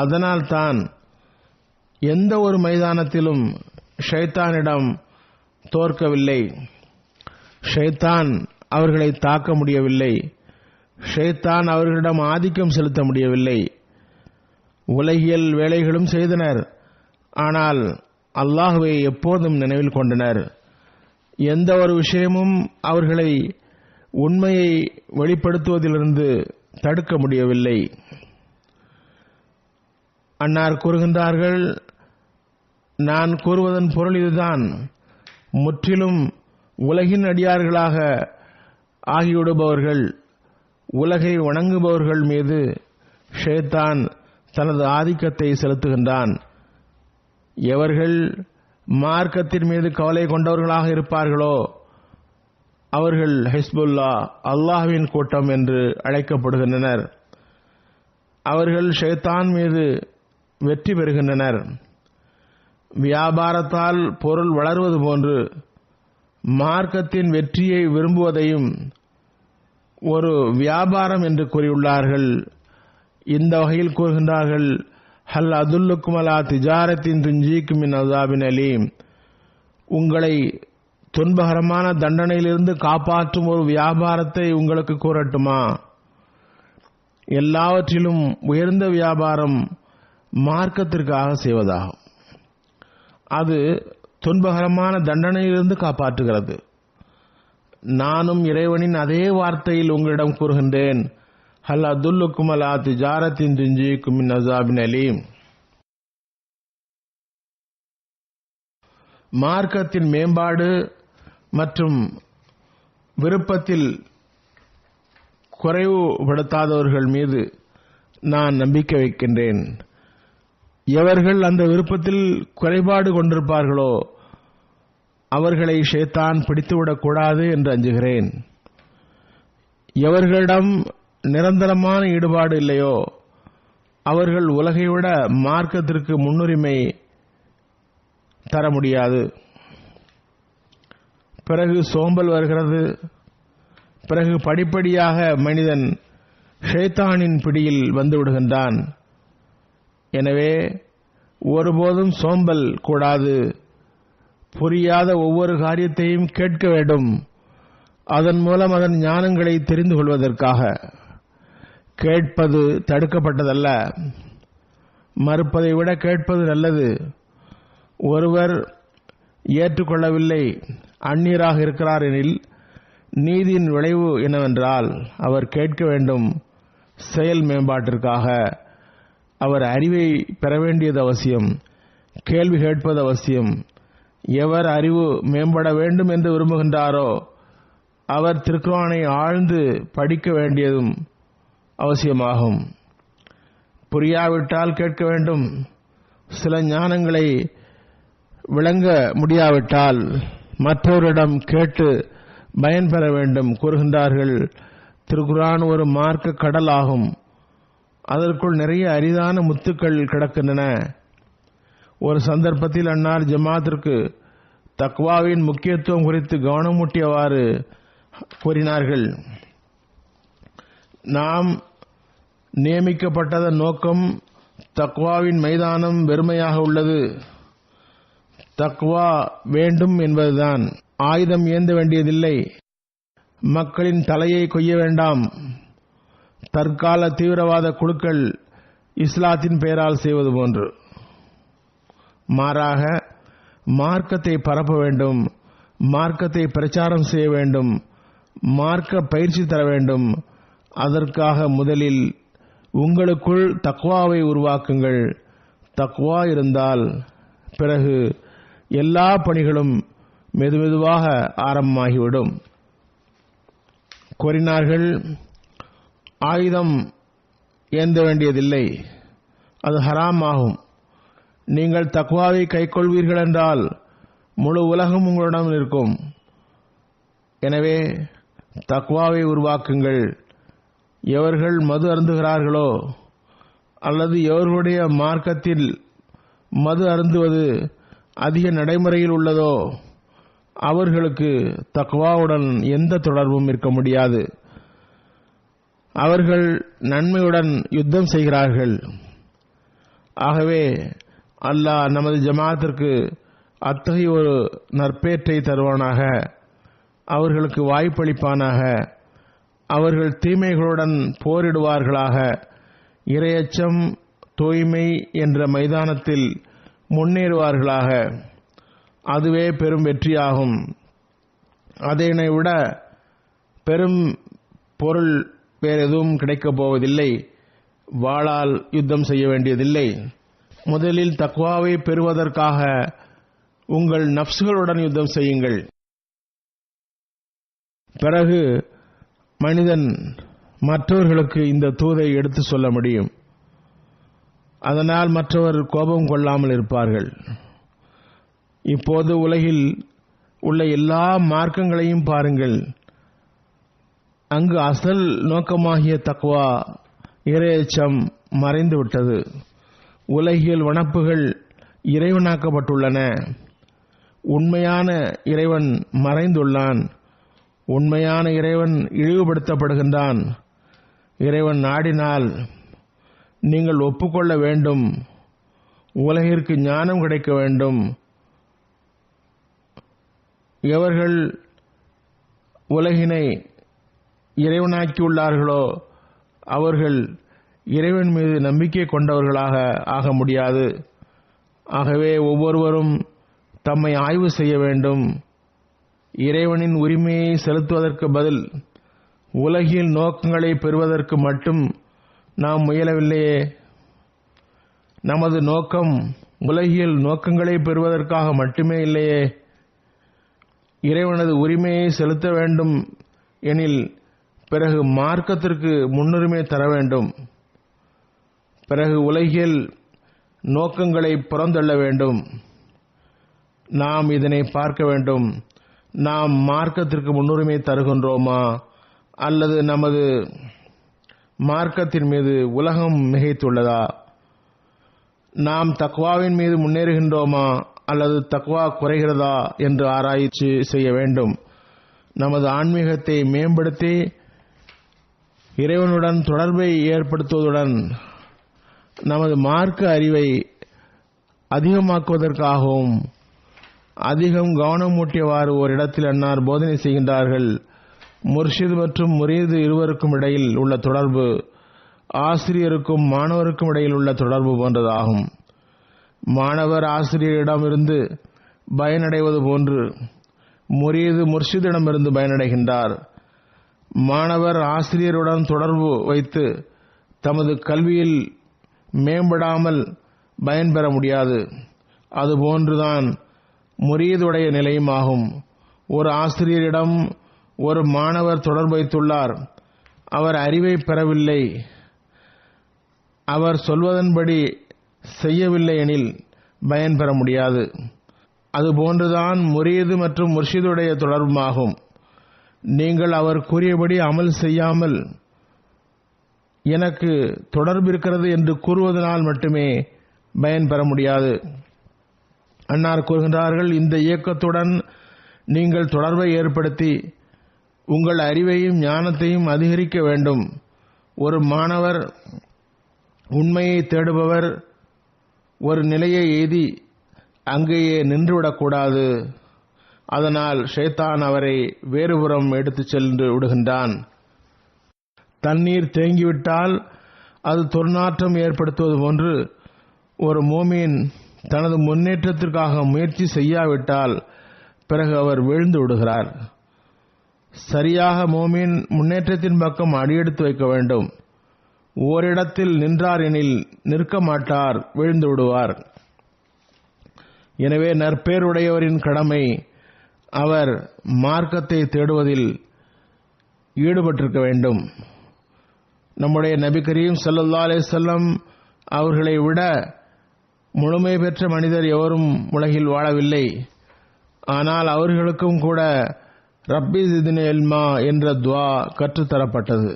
அதனால் தான் எந்த ஒரு மைதானத்திலும் ஷைத்தானிடம் தோற்கவில்லை. ஷைத்தான் அவர்களை தாக்க முடியவில்லை. ஷைத்தான் அவர்களிடம் ஆதிக்கம் செலுத்த முடியவில்லை. உலகியல் வேலைகளும் செய்தனர், ஆனால் அல்லாஹ்வை எப்போதும் நினைவில் கொண்டனர். எந்த ஒரு விஷயமும் அவர்களை உண்மையை வெளிப்படுத்துவதிலிருந்து தடுக்க முடியவில்லை. அன்னார் கூறுகின்றார்கள், நான் கூறுவதன் பொருள் இதுதான். முற்றிலும் உலகின் அடியார்களாக ஆகிவிடுபவர்கள், உலகை வணங்குபவர்கள் மீது ஷைத்தான் தனது ஆதிக்கத்தை செலுத்துகின்றான். எவர்கள் மார்க்கத்தின் மீது கவலை கொண்டவர்களாக இருப்பார்களோ அவர்கள் ஹிஸ்புல்லா, அல்லாஹ்வின் கூட்டம் என்று அழைக்கப்படுகின்றனர். அவர்கள் ஷைத்தான் மீது வெற்றி பெறுகின்றனர். வியாபாரத்தால் பொருள் வளர்வது போன்று மார்க்கத்தின் வெற்றியை விரும்புவதையும் ஒரு வியாபாரம் என்று கூறியுள்ளார்கள். இந்த வகையில் கூறுகின்றார்கள், ஹல் அதுல்லுக்கும் அலா திஜாரத்தின் துஞ்சிக்கும் மின் அஸாபின் அலீம். உங்களை துன்பகரமான தண்டனையிலிருந்து காப்பாற்றும் ஒரு வியாபாரத்தை உங்களுக்கு கூறட்டுமா? எல்லாவற்றிலும் உயர்ந்த வியாபாரம் மார்க்கத்திற்காக செய்வதாகும். அது துன்பகரமான தண்டனையிலிருந்து காப்பாற்றுகிறது. நானும் இறைவனின் அதே வார்த்தையில் உங்களிடம் கூறுகின்றேன், ஹல் அதுல்லுக்கும் அலா திஜாரத்தின் துஞ்சிக்கும் மின் அஸாபின் அலீம். மார்க்கத்தின் மேம்பாடு மற்றும் விருப்பத்தில் குறைவுபடுத்தாதவர்கள் மீது நான் நம்பிக்கை வைக்கின்றேன். எவர்கள் அந்த விருப்பத்தில் குறைபாடு கொண்டிருப்பார்களோ அவர்களை ஷைத்தான் பிடித்துவிடக்கூடாது என்று அஞ்சுகிறேன். எவர்களிடம் நிரந்தரமான ஈடுபாடு இல்லையோ அவர்கள் உலகை விட மார்க்கத்திற்கு முன்னுரிமை தர முடியாது. பிறகு சோம்பல் வருகிறது. பிறகு படிப்படியாக மனிதன் ஷைத்தானின் பிடியில் வந்துவிடுகின்றான். எனவே ஒருபோதும் சோம்பல் கூடாது. புரியாத ஒவ்வொரு காரியத்தையும் கேட்க வேண்டும், அதன் மூலம் அதன் ஞானங்களை தெரிந்து கொள்வதற்காக. கேட்பது தடுக்கப்பட்டதல்ல, மறுப்பதை விட கேட்பது நல்லது. ஒருவர் ஏற்றுக்கொள்ளவில்லை, அந்நியராக இருக்கிறார் எனில் நீதியின் விளைவு என்னவென்றால் அவர் கேட்க வேண்டும். செயல் மேம்பாட்டிற்காக அவர் அறிவை பெற வேண்டியது அவசியம். கேள்வி கேட்பது அவசியம். எவர் அறிவு மேம்பட வேண்டும் என்று விரும்புகின்றாரோ அவர் திருக்குர்ஆனை ஆழ்ந்து படிக்க வேண்டியதும் அவசியமாகும். புரியாவிட்டால் கேட்க வேண்டும். சில ஞானங்களை விளங்க முடியாவிட்டால் மற்றவரிடம் கேட்டு பயன்பெற வேண்டும். கூறுகின்றார்கள், திருக்குர்ஆன் ஒரு மார்க்க கடல் ஆகும். அதற்குள் நிறைய அரிதான முத்துக்கள் கிடக்கின்றன. ஒரு சந்தர்ப்பத்தில் அன்னார் ஜமாத்திற்கு தக்வாவின் முக்கியத்துவம் குறித்து கவனமூட்டியவாறு கூறினார்கள். நாம் நியமிக்கப்பட்டதன் நோக்கம் தக்வாவின் மைதானம் வெறுமையாக உள்ளது. தக்வா வேண்டும் என்பதுதான். ஆயுதம் ஏந்த வேண்டியதில்லை. மக்களின் தலையை கொய்ய வேண்டாம். தற்கால தீவிரவாத குழுக்கள் இஸ்லாத்தின் பெயரால் செய்வது போன்று. மாறாக மார்க்கத்தை பரப்ப வேண்டும், மார்க்கத்தை பிரச்சாரம் செய்ய வேண்டும், மார்க்க பயிற்சி தர வேண்டும். அதற்காக முதலில் உங்களுக்குள் தக்வாவை உருவாக்குங்கள். தக்வா இருந்தால் பிறகு எல்லா பணிகளும் மெதுமெதுவாக ஆரம்பமாகிவிடும். கூறினார்கள், ஆயுதம் ஏந்த வேண்டியதில்லை, அது ஹராம் ஆகும். நீங்கள் தக்வாவை கைக்கொள்வீர்கள் என்றால் முழு உலகம் உங்களிடம் இருக்கும். எனவே தக்வாவை உருவாக்குங்கள். எவர்கள் மது அருந்துகிறார்களோ அல்லது எவர்களுடைய மார்க்கத்தில் மது அருந்துவது அதிக நடைமுறையில் உள்ளதோ அவர்களுக்கு தக்வாவுடன் எந்த தொடர்பும் இருக்க முடியாது. அவர்கள் நன்மையுடன் யுத்தம் செய்கிறார்கள். ஆகவே அல்லாஹ் நமது ஜமாத்திற்கு அத்தகைய ஒரு நற்பேற்றை தருவானாக, அவர்களுக்கு வாய்ப்பளிப்பானாக. அவர்கள் தீமைகளுடன் போரிடுவார்களாக. இரையச்சம், தூய்மை என்ற மைதானத்தில் முன்னேறுவார்களாக. அதுவே பெரும் வெற்றியாகும். அதனை விட பெரும் பொருள் வேறெதுவும் கிடைக்கப் போவதில்லை. வாளால் யுத்தம் செய்ய வேண்டியதில்லை. முதலில் தக்வாவை பெறுவதற்காக உங்கள் நப்சுகளுடன் யுத்தம் செய்யுங்கள். பிறகு மனிதன் மற்றவர்களுக்கு இந்த தூதை எடுத்து சொல்ல முடியும். அதனால் மற்றவர் கோபம் கொள்ளாமல் இருப்பார்கள். இப்போது உலகில் உள்ள எல்லா மார்க்கங்களையும் பாருங்கள். அங்கு அசல் நோக்கமாகிய தக்வா, இறையச்சம் மறைந்துவிட்டது. உலகியல் வனப்புகள் இறைவனாக்கப்பட்டுள்ளன. உண்மையான இறைவன் மறைந்துள்ளான். உண்மையான இறைவன் இழிவுபடுத்தப்படுகின்றான். இறைவன் நாடினால் நீங்கள் ஒப்புக்கொள்ள வேண்டும். உலகிற்கு ஞானம் கிடைக்க வேண்டும். எவர்கள் உலகினை இறைவனாக்கியுள்ளார்களோ அவர்கள் இறைவன் மீது நம்பிக்கை கொண்டவர்களாக ஆக முடியாது. ஆகவே ஒவ்வொருவரும் தம்மை ஆய்வு செய்ய வேண்டும். இறைவனின் உரிமையை செலுத்துவதற்கு பதில் உலகில் நோக்கங்களை பெறுவதற்கு மட்டும் நாம் முயலவில்லையே. நமது நோக்கம் உலகியல் நோக்கங்களை பெறுவதற்காக மட்டுமே இல்லையே. இறைவனது உரிமையை செலுத்த வேண்டும் எனில் பிறகு மார்க்கத்திற்கு முன்னுரிமை தர வேண்டும். பிறகு உலகியல் நோக்கங்களை புறந்தள்ள வேண்டும். நாம் இதனை பார்க்க வேண்டும். நாம் மார்க்கத்திற்கு முன்னுரிமை தருகின்றோமா அல்லது நமது மார்க்கத்தின் மீது உலகம் மிகைத்துள்ளதா? நாம் தக்வாவின் மீது முன்னேறுகின்றோமா அல்லது தக்வா குறைகிறதா என்று ஆராய்ச்சி செய்ய வேண்டும். நமது ஆன்மீகத்தை மேம்படுத்தி இறைவனுடன் தொடர்பை ஏற்படுத்துவதுடன் நமது மார்க்க அறிவை அதிகமாக்குவதற்காகவும் அதிகம் கவனமூட்டியவாறு ஓரிடத்தில் அன்னார் போதனை செய்கின்றார்கள். முர்ஷித் மற்றும் முரீது இருவருக்கும் இடையில் உள்ள தொடர்பு ஆசிரியருக்கும் மாணவருக்கும் இடையில் உள்ள தொடர்பு போன்றதாகும். மாணவர் ஆசிரியரிடமிருந்து பயனடைவது போன்று முரீது முர்ஷிதிடமிருந்து பயனடைகின்றார். மாணவர் ஆசிரியருடன் தொடர்பு வைத்து தமது கல்வியில் மேம்படாமல் பயன்பெற முடியாது. அதுபோன்றுதான் முரீதுடைய நிலையுமாகும். ஒரு ஆசிரியரிடம் ஒரு மாணவர் தொடர்பு வைத்துள்ளார். அவர் அறிவை பெறவில்லை. அவர் சொல்வதன்படி செய்யவில்லை எனில் பயன் பெற முடியாது. அதுபோன்றுதான் முரீது மற்றும் முர்ஷிதுடைய தொடர்புமாகும். நீங்கள் அவர் கூறியபடி அமல் செய்யாமல் எனக்கு தொடர்பு இருக்கிறது என்று கூறுவதனால் மட்டுமே பயன் பெற முடியாது. அன்னார் கூறுகின்றார்கள், இந்த இயக்கத்துடன் நீங்கள் தொடர்பை ஏற்படுத்தி உங்கள் அறிவையும் ஞானத்தையும் அதிகரிக்க வேண்டும். ஒரு மாணவர் உண்மையை தேடுபவர் ஒரு நிலையை எய்தி அங்கேயே நின்றுவிடக்கூடாது. அதனால் ஷைத்தான் அவரை வேறுபுறம் எடுத்துச் சென்று விடுகின்றான். தண்ணீர் தேங்கிவிட்டால் அது துர்நாற்றம் ஏற்படுத்துவது போன்று ஒரு மோமீன் தனது முன்னேற்றத்திற்காக முயற்சி செய்யாவிட்டால் பிறகு அவர் வீழ்ந்து விடுகிறார். சரியாக மோமீன் முன்னேற்றத்தின் பக்கம் அடியெடுத்து வைக்க வேண்டும். ஓரிடத்தில் நின்றார் எனில் நிற்க மாட்டார், வீழ்ந்து விடுவார். எனவே நற்பேருடையவரின் கடமை அவர் மார்க்கத்தை தேடுவதில் ஈடுபட்டிருக்க வேண்டும். நம்முடைய நபி கரீம் ஸல்லல்லாஹு அலைஹி வஸல்லம் அவர்களை விட முழுமை பெற்ற மனிதர் எவரும் உலகில் வாழவில்லை. ஆனால் அவர்களுக்கும் கூட ரப்பி ஜித்னி இல்மா என்ற துஆ கற்றுத்தரப்பட்டது.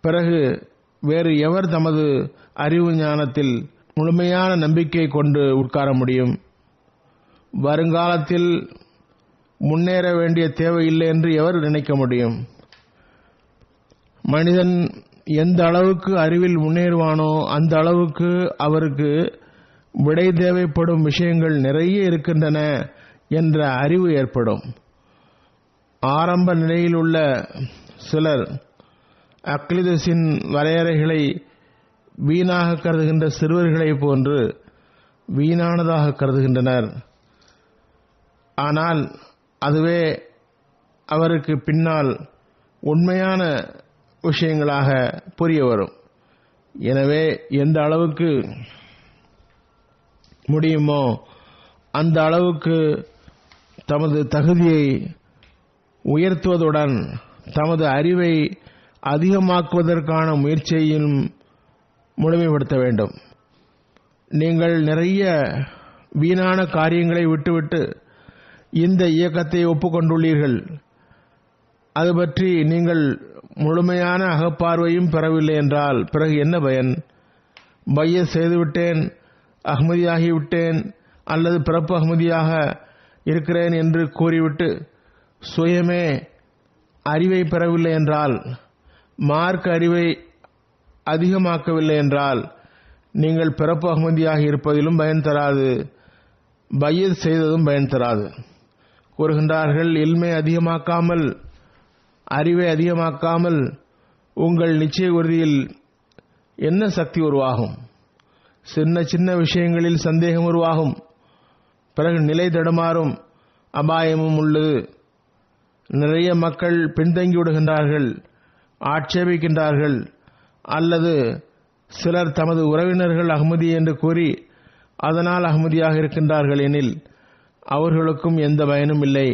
பிறகு வேறு எவர் தமது அறிவு ஞானத்தில் முழுமையான நம்பிக்கை கொண்டு உட்கார முடியும்? வருங்காலத்தில் முன்னேற வேண்டிய தேவையில்லை என்று எவர் நினைக்க முடியும்? மனிதன் எந்த அளவுக்கு அறிவில் முன்னேறுவானோ அந்த அளவுக்கு அவருக்கு விடை தேவைப்படும் விஷயங்கள் நிறைய இருக்கின்றன என்ற அறிவு ஏற்படும். ஆரம்ப நிலையில் உள்ள சிலர் அக்லிதஸின் வரையறைகளை வீணாக கருதுகின்ற சிறுவர்களைப் போன்று வீணானதாக கருதுகின்றனர். ஆனால் அதுவே அவருக்கு பின்னால் உண்மையான விஷயங்களாக புரிய வரும். எனவே எந்த அளவுக்கு முடியுமோ அந்த அளவுக்கு தமது தகுதியை உயர்த்துவதுடன் தமது அறிவை அதிகமாக்குவதற்கான முயற்சியையும் முழுமைப்படுத்த வேண்டும். நீங்கள் நிறைய வீணான காரியங்களை விட்டுவிட்டு இந்த இயக்கத்தை ஒப்புக்கொண்டுள்ளீர்கள். அது பற்றி நீங்கள் முழுமையான அகப்பார்வையும் பெறவில்லை என்றால் பிறகு என்ன பயன்? பையத் செய்துவிட்டேன், அஹ்மதியாகிவிட்டேன் அல்லது பிறப்பு அஹ்மதியாக இருக்கிறேன் என்று கூறிவிட்டு சுயமே அறிவை பெறவில்லை என்றால், மார்க்க அறிவை அதிகமாக்கவில்லை என்றால் நீங்கள் பிறப்பு அஹ்மதியாக இருப்பதிலும் பயன் தராது, பையத் செய்ததும் பயன் தராது. கூறுகின்றார்கள், இல்மை அதிகமாக்காமல், அறிவை அதிகமாக்காமல் உங்கள் நிச்சய உறுதியில் என்ன சக்தி உருவாகும்? சின்ன சின்ன விஷயங்களில் சந்தேகம் உருவாகும். பிறகு நிலை தடுமாறும், அபாயமும் உள்ளது. நிறைய மக்கள் பின்தங்கி விடுகின்றார்கள், ஆட்சேபிக்கின்றார்கள். அல்லது சிலர் தமது உறவினர்கள் அஹ்மதி என்று கூறி அதனால் அஹ்மதியாக இருக்கின்றார்கள் எனில் அவர்களுக்கும் எந்த பயனும் இல்லை.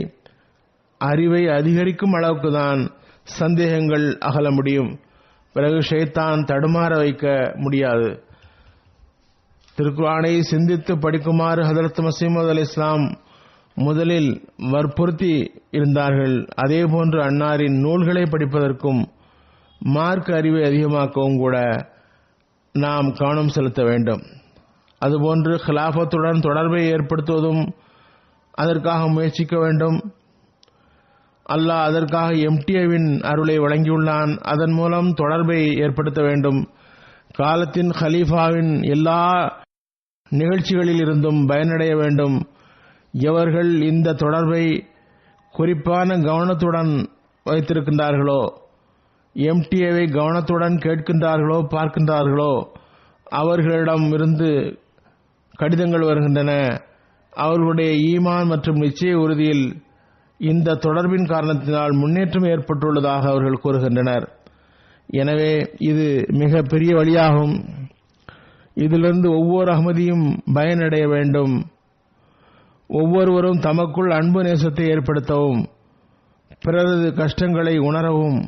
அறிவை அதிகரிக்கும் அளவுக்கு தான் சந்தேகங்கள் அகல முடியும். பிறகு ஷைத்தான் தடுமாற வைக்க முடியாது. திருக்குர்ஆனை சிந்தித்து படிக்குமாறு ஹதரத் மஸீஹ் அலைஹிஸ்ஸலாம் முதலில் வற்புறுத்தி இருந்தார்கள். அதேபோன்று அன்னாரின் நூல்களை படிப்பதற்கும் மார்க்க அறிவை அதிகமாக்கவும் கூட நாம் கவனம் செலுத்த வேண்டும். அதுபோன்று ஹிலாஃபத்துடன் தொடர்பை ஏற்படுத்துவதும் அதற்காக முயற்சிக்க வேண்டும். அல்லாஹ் அதற்காக எம்டிஏவின் அருளை வழங்கியுள்ளான். அதன் மூலம் தொடர்பை ஏற்படுத்த வேண்டும். காலத்தின் ஹலீஃபாவின் எல்லா நிகழ்ச்சிகளில் இருந்தும் பயனடைய வேண்டும். எவர்கள் இந்த தொடர்பை குறிப்பான கவனத்துடன் வைத்திருக்கின்றார்களோ, எம்டிஏவை கவனத்துடன் கேட்கின்றார்களோ, பார்க்கின்றார்களோ, அவர்களிடம் இருந்து கடிதங்கள் வருகின்றன. அவர்களுடைய ஈமான் மற்றும் நிச்சய உறுதியில் இந்த தொடர்பின் காரணத்தினால் முன்னேற்றம் ஏற்பட்டுள்ளதாக அவர்கள் கூறுகின்றனர். எனவே இது மிக பெரிய வழியாகும். இதிலிருந்து ஒவ்வொரு அஹ்மதியும் பயனடைய வேண்டும். ஒவ்வொருவரும் தமக்குள் அன்பு நேசத்தை ஏற்படுத்தவும், பிறரது கஷ்டங்களை உணரவும்,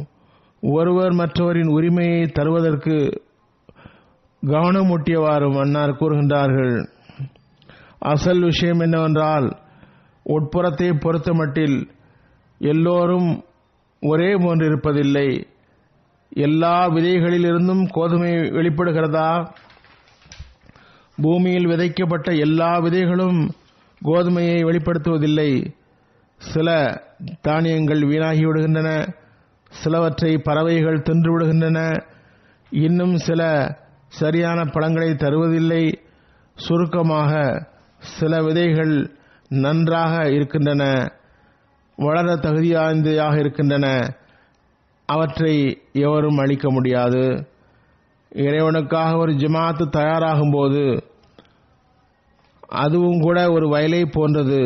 ஒருவர் மற்றவரின் உரிமையை தருவதற்கு கவனமூட்டியவாறும் அன்னார் கூறுகின்றார்கள். அசல் விஷயம் என்னவென்றால், உட்புறத்தை பொறுத்தமட்டில் எல்லோரும் ஒரே போன்று இருப்பதில்லை. எல்லா விதைகளிலிருந்தும் கோதுமை வெளிப்படுகிறதா? பூமியில் விதைக்கப்பட்ட எல்லா விதைகளும் கோதுமையை வெளிப்படுத்துவதில்லை. சில தானியங்கள் வீணாகி விடுகின்றன, சிலவற்றை பறவைகள் தின்று விடுகின்றன, இன்னும் சில சரியான பழங்களை தருவதில்லை. சுருக்கமாக சில விதைகள் நன்றாக இருக்கின்றன, வளர தகுதியானதாக இருக்கின்றன. அவற்றை எவரும் அழிக்க முடியாது. இறைவனுக்காக ஒரு ஜமாத்து தயாராகும் போது அதுவும் கூட ஒரு வயலை போன்றது.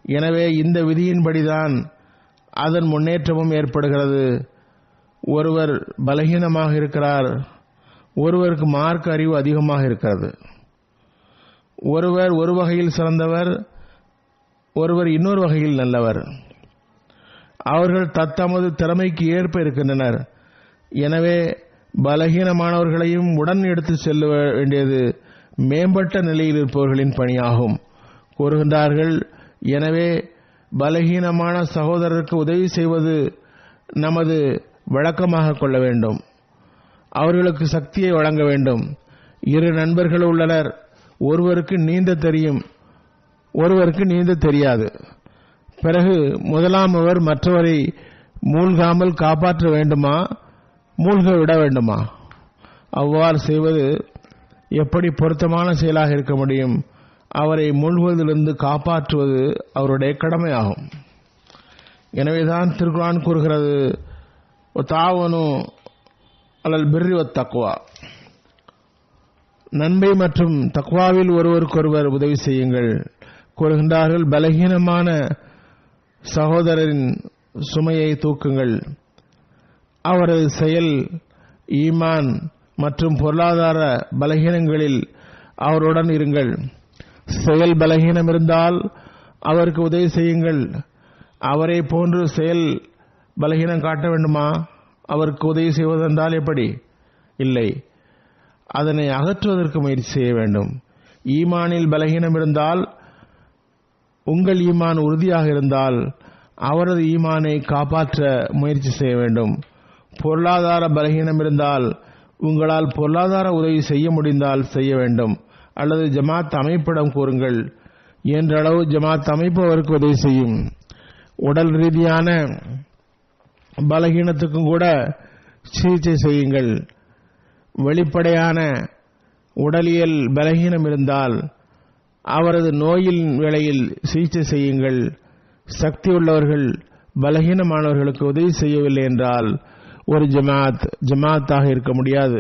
எனவே இந்த விதியின்படிதான் அதன் முன்னேற்றமும் ஏற்படுகிறது. ஒருவர் பலகீனமாக இருக்கிறார், ஒருவருக்கு மார்க்க அறிவு அதிகமாக இருக்கிறது. ஒருவர் ஒரு வகையில் சிறந்தவர், ஒருவர் இன்னொரு வகையில் நல்லவர். அவர்கள் தத்தமது திறமைக்கு ஏற்ப இருக்கின்றனர். எனவே பலகீனமானவர்களையும் உடன் எடுத்து செல்ல வேண்டியது மேம்பட்ட நிலையில் இருப்பவர்களின் பணியாகும். கூறுகின்றார்கள், எனவே பலகீனமான சகோதரருக்கு உதவி செய்வது நமது வழக்கமாக கொள்ள வேண்டும். அவர்களுக்கு சக்தியை வழங்க வேண்டும். இரு நண்பர்கள் உள்ளனர். ஒருவருக்கு நீந்த தெரியும், ஒருவருக்கு நீந்த தெரியாது. பிறகு முதலாமவர் மற்றவரை மூழ்காமல் காப்பாற்ற வேண்டுமா, மூழ்க விட வேண்டுமா? அவ்வாறு செய்வது எப்படி பொருத்தமான செயலாக இருக்க முடியும்? அவரை மூழ்குவதிலிருந்து காப்பாற்றுவது அவருடைய கடமையாகும். எனவேதான் திருக்குர்ஆன் கூறுகிறது, தாவனு அலல் பிர்ரி வத் தக்வா, நன்மை மற்றும் தக்வாவில் ஒருவருக்கொருவர் உதவி செய்யுங்கள். கூறுகின்றார்கள், பலகீனமான சகோதரரின் சுமையை தூக்குங்கள். அவரது செயல், ஈமான் மற்றும் பொருளாதார பலகீனங்களில் அவருடன் இருங்கள். செயல் பலகீனம் இருந்தால் அவருக்கு உதவி செய்யுங்கள். அவரை போன்று செயல் பலகீனம் காட்ட வேண்டுமா? அவருக்கு உதவி செய்வதென்றால் எப்படி? இல்லை, அதனை அகற்றுவதற்கு முயற்சி செய்ய வேண்டும். ஈமானில் பலகீனம் இருந்தால், உங்கள் ஈமான் உறுதியாக இருந்தால் அவரது ஈமானை காப்பாற்ற முயற்சி செய்ய வேண்டும். பொருளாதார பலகீனம் இருந்தால் உங்களால் பொருளாதார உதவி செய்ய முடிந்தால் செய்ய வேண்டும். அல்லது ஜமாத் அமைப்பிடம் கூறுங்கள். என்றளவு ஜமாத் அமைப்பு அவருக்கு உதவி செய்யும். உடல் ரீதியான பலகீனத்துக்கும் கூட சிகிச்சை செய்யுங்கள். வெளிப்படையான உடலியல் பலகீனம் இருந்தால் அவரது நோயின் வேளையில் சிகிச்சை செய்யுங்கள். சக்தி உள்ளவர்கள் பலகீனமானவர்களுக்கு உதவி செய்யவில்லை என்றால் ஒரு ஜமாத்தாக இருக்க முடியாது.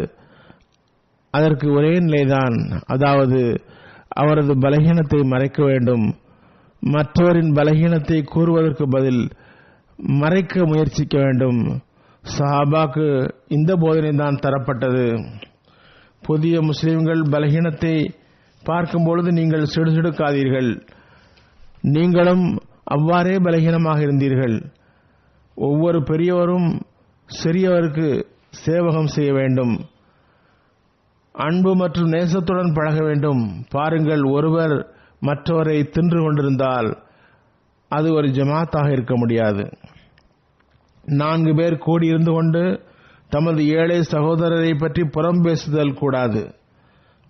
அதற்கு ஒரே நிலைதான், அதாவது அவரது பலகீனத்தை மறைக்க வேண்டும். மற்றவரின் பலகீனத்தை கூறுவதற்கு பதில் மறைக்க முயற்சிக்க வேண்டும். சஹாபாக்கு இந்த போதனை தான் தரப்பட்டது. புதிய முஸ்லிம்கள் பலகீனத்தை பார்க்கும் பொழுது நீங்கள் சிடுசிடுக்காதீர்கள். நீங்களும் அவ்வாறே பலகீனமாக இருந்தீர்கள். ஒவ்வொரு பெரியவரும் சிறியவருக்கு சேவகம் செய்ய வேண்டும். அன்பு மற்றும் நேசத்துடன் பழக வேண்டும். பாருங்கள், ஒருவர் மற்றவரை தின்று கொண்டிருந்தால் அது ஒரு ஜமாத்தாக இருக்க முடியாது. 4 பேர் கூடியிருந்து கொண்டு தமது ஏழை சகோதரரை பற்றி புறம் பேசுதல் கூடாது.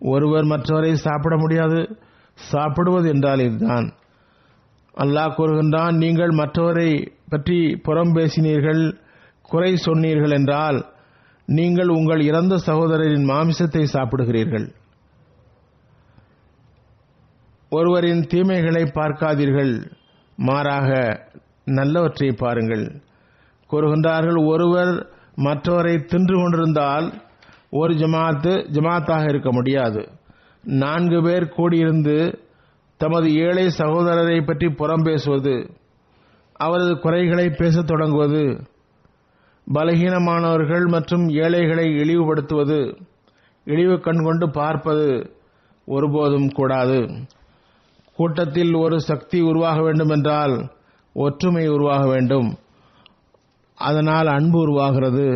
ஒருவர் மற்றவரை சாப்பிட முடியாது. சாப்பிடுவது என்றால் இதுதான். அல்லாஹ் கூறுகின்றான், நீங்கள் மற்றவரை பற்றி புறம் பேசினீர்கள், குறை சொன்னீர்கள் என்றால் நீங்கள் உங்கள் இறந்த சகோதரரின் மாமிசத்தை சாப்பிடுகிறீர்கள். ஒருவரின் தீமைகளை பார்க்காதீர்கள், மாறாக நல்லவற்றை பாருங்கள். கூறுகின்றார்கள், ஒருவர் மற்றவரை தின்று கொண்டிருந்தால் ஒரு ஜமாத்தாக இருக்க முடியாது. 4 பேர் கூடியிருந்து தமது ஏழை சகோதரரை பற்றி புறம் பேசுவது, அவரது குறைகளை பேசத் தொடங்குவது, பலகீனமானவர்கள் மற்றும் ஏழைகளை இழிவுபடுத்துவது, இழிவு கண் கொண்டு பார்ப்பது ஒருபோதும் கூடாது. கூட்டத்தில் ஒரு சக்தி உருவாக வேண்டுமென்றால் ஒற்றுமை உருவாக வேண்டும். அதனால் அன்பு உருவாகிறது,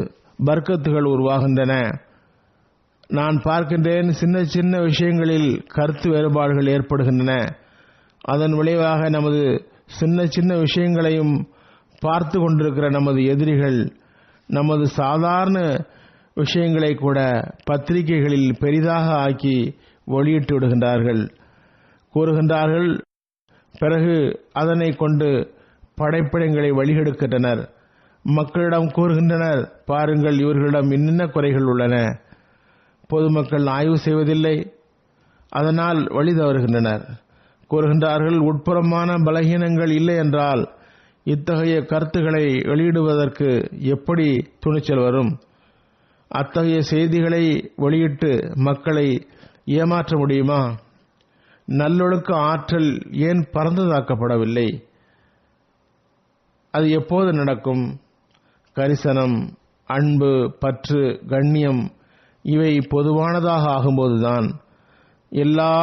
பர்க்கத்துகள் உருவாகின்றன. நான் பார்க்கின்றேன், சின்ன சின்ன விஷயங்களில் கருத்து வேறுபாடுகள் ஏற்படுகின்றன. அதன் விளைவாக நமது சின்ன சின்ன விஷயங்களையும் பார்த்து கொண்டிருக்கிற நமது எதிரிகள் நமது சாதாரண விஷயங்களை கூட பத்திரிகைகளில் பெரிதாக ஆக்கி வெளியிட்டு விடுகின்றார்கள். கூறுகின்றார்கள், பிறகு அதனை கொண்டு படைப்பிடங்களை வழிகெடுக்கின்றனர். மக்களிடம் கூறுகின்றனர், பாருங்கள், இவர்களிடம் இன்னென்ன குறைகள் உள்ளன. பொதுமக்கள் ஆய்வு செய்வதில்லை, அதனால் வழி தவறுகின்றனர். கூறுகின்றார்கள், உட்புறமான பலகீனங்கள் இல்லை என்றால் இத்தகைய கருத்துக்களை வெளியிடுவதற்கு எப்படி துணிச்சல் வரும்? அத்தகைய செய்திகளை வெளியிட்டு மக்களை ஏமாற்ற முடியுமா? நல்லொழுக்க ஆற்றல் ஏன் பரந்ததாக்கப்படவில்லை? அது எப்போது நடக்கும்? கரிசனம், அன்பு, பற்று, கண்ணியம் இவை பொதுவானதாக ஆகும்போதுதான். எல்லா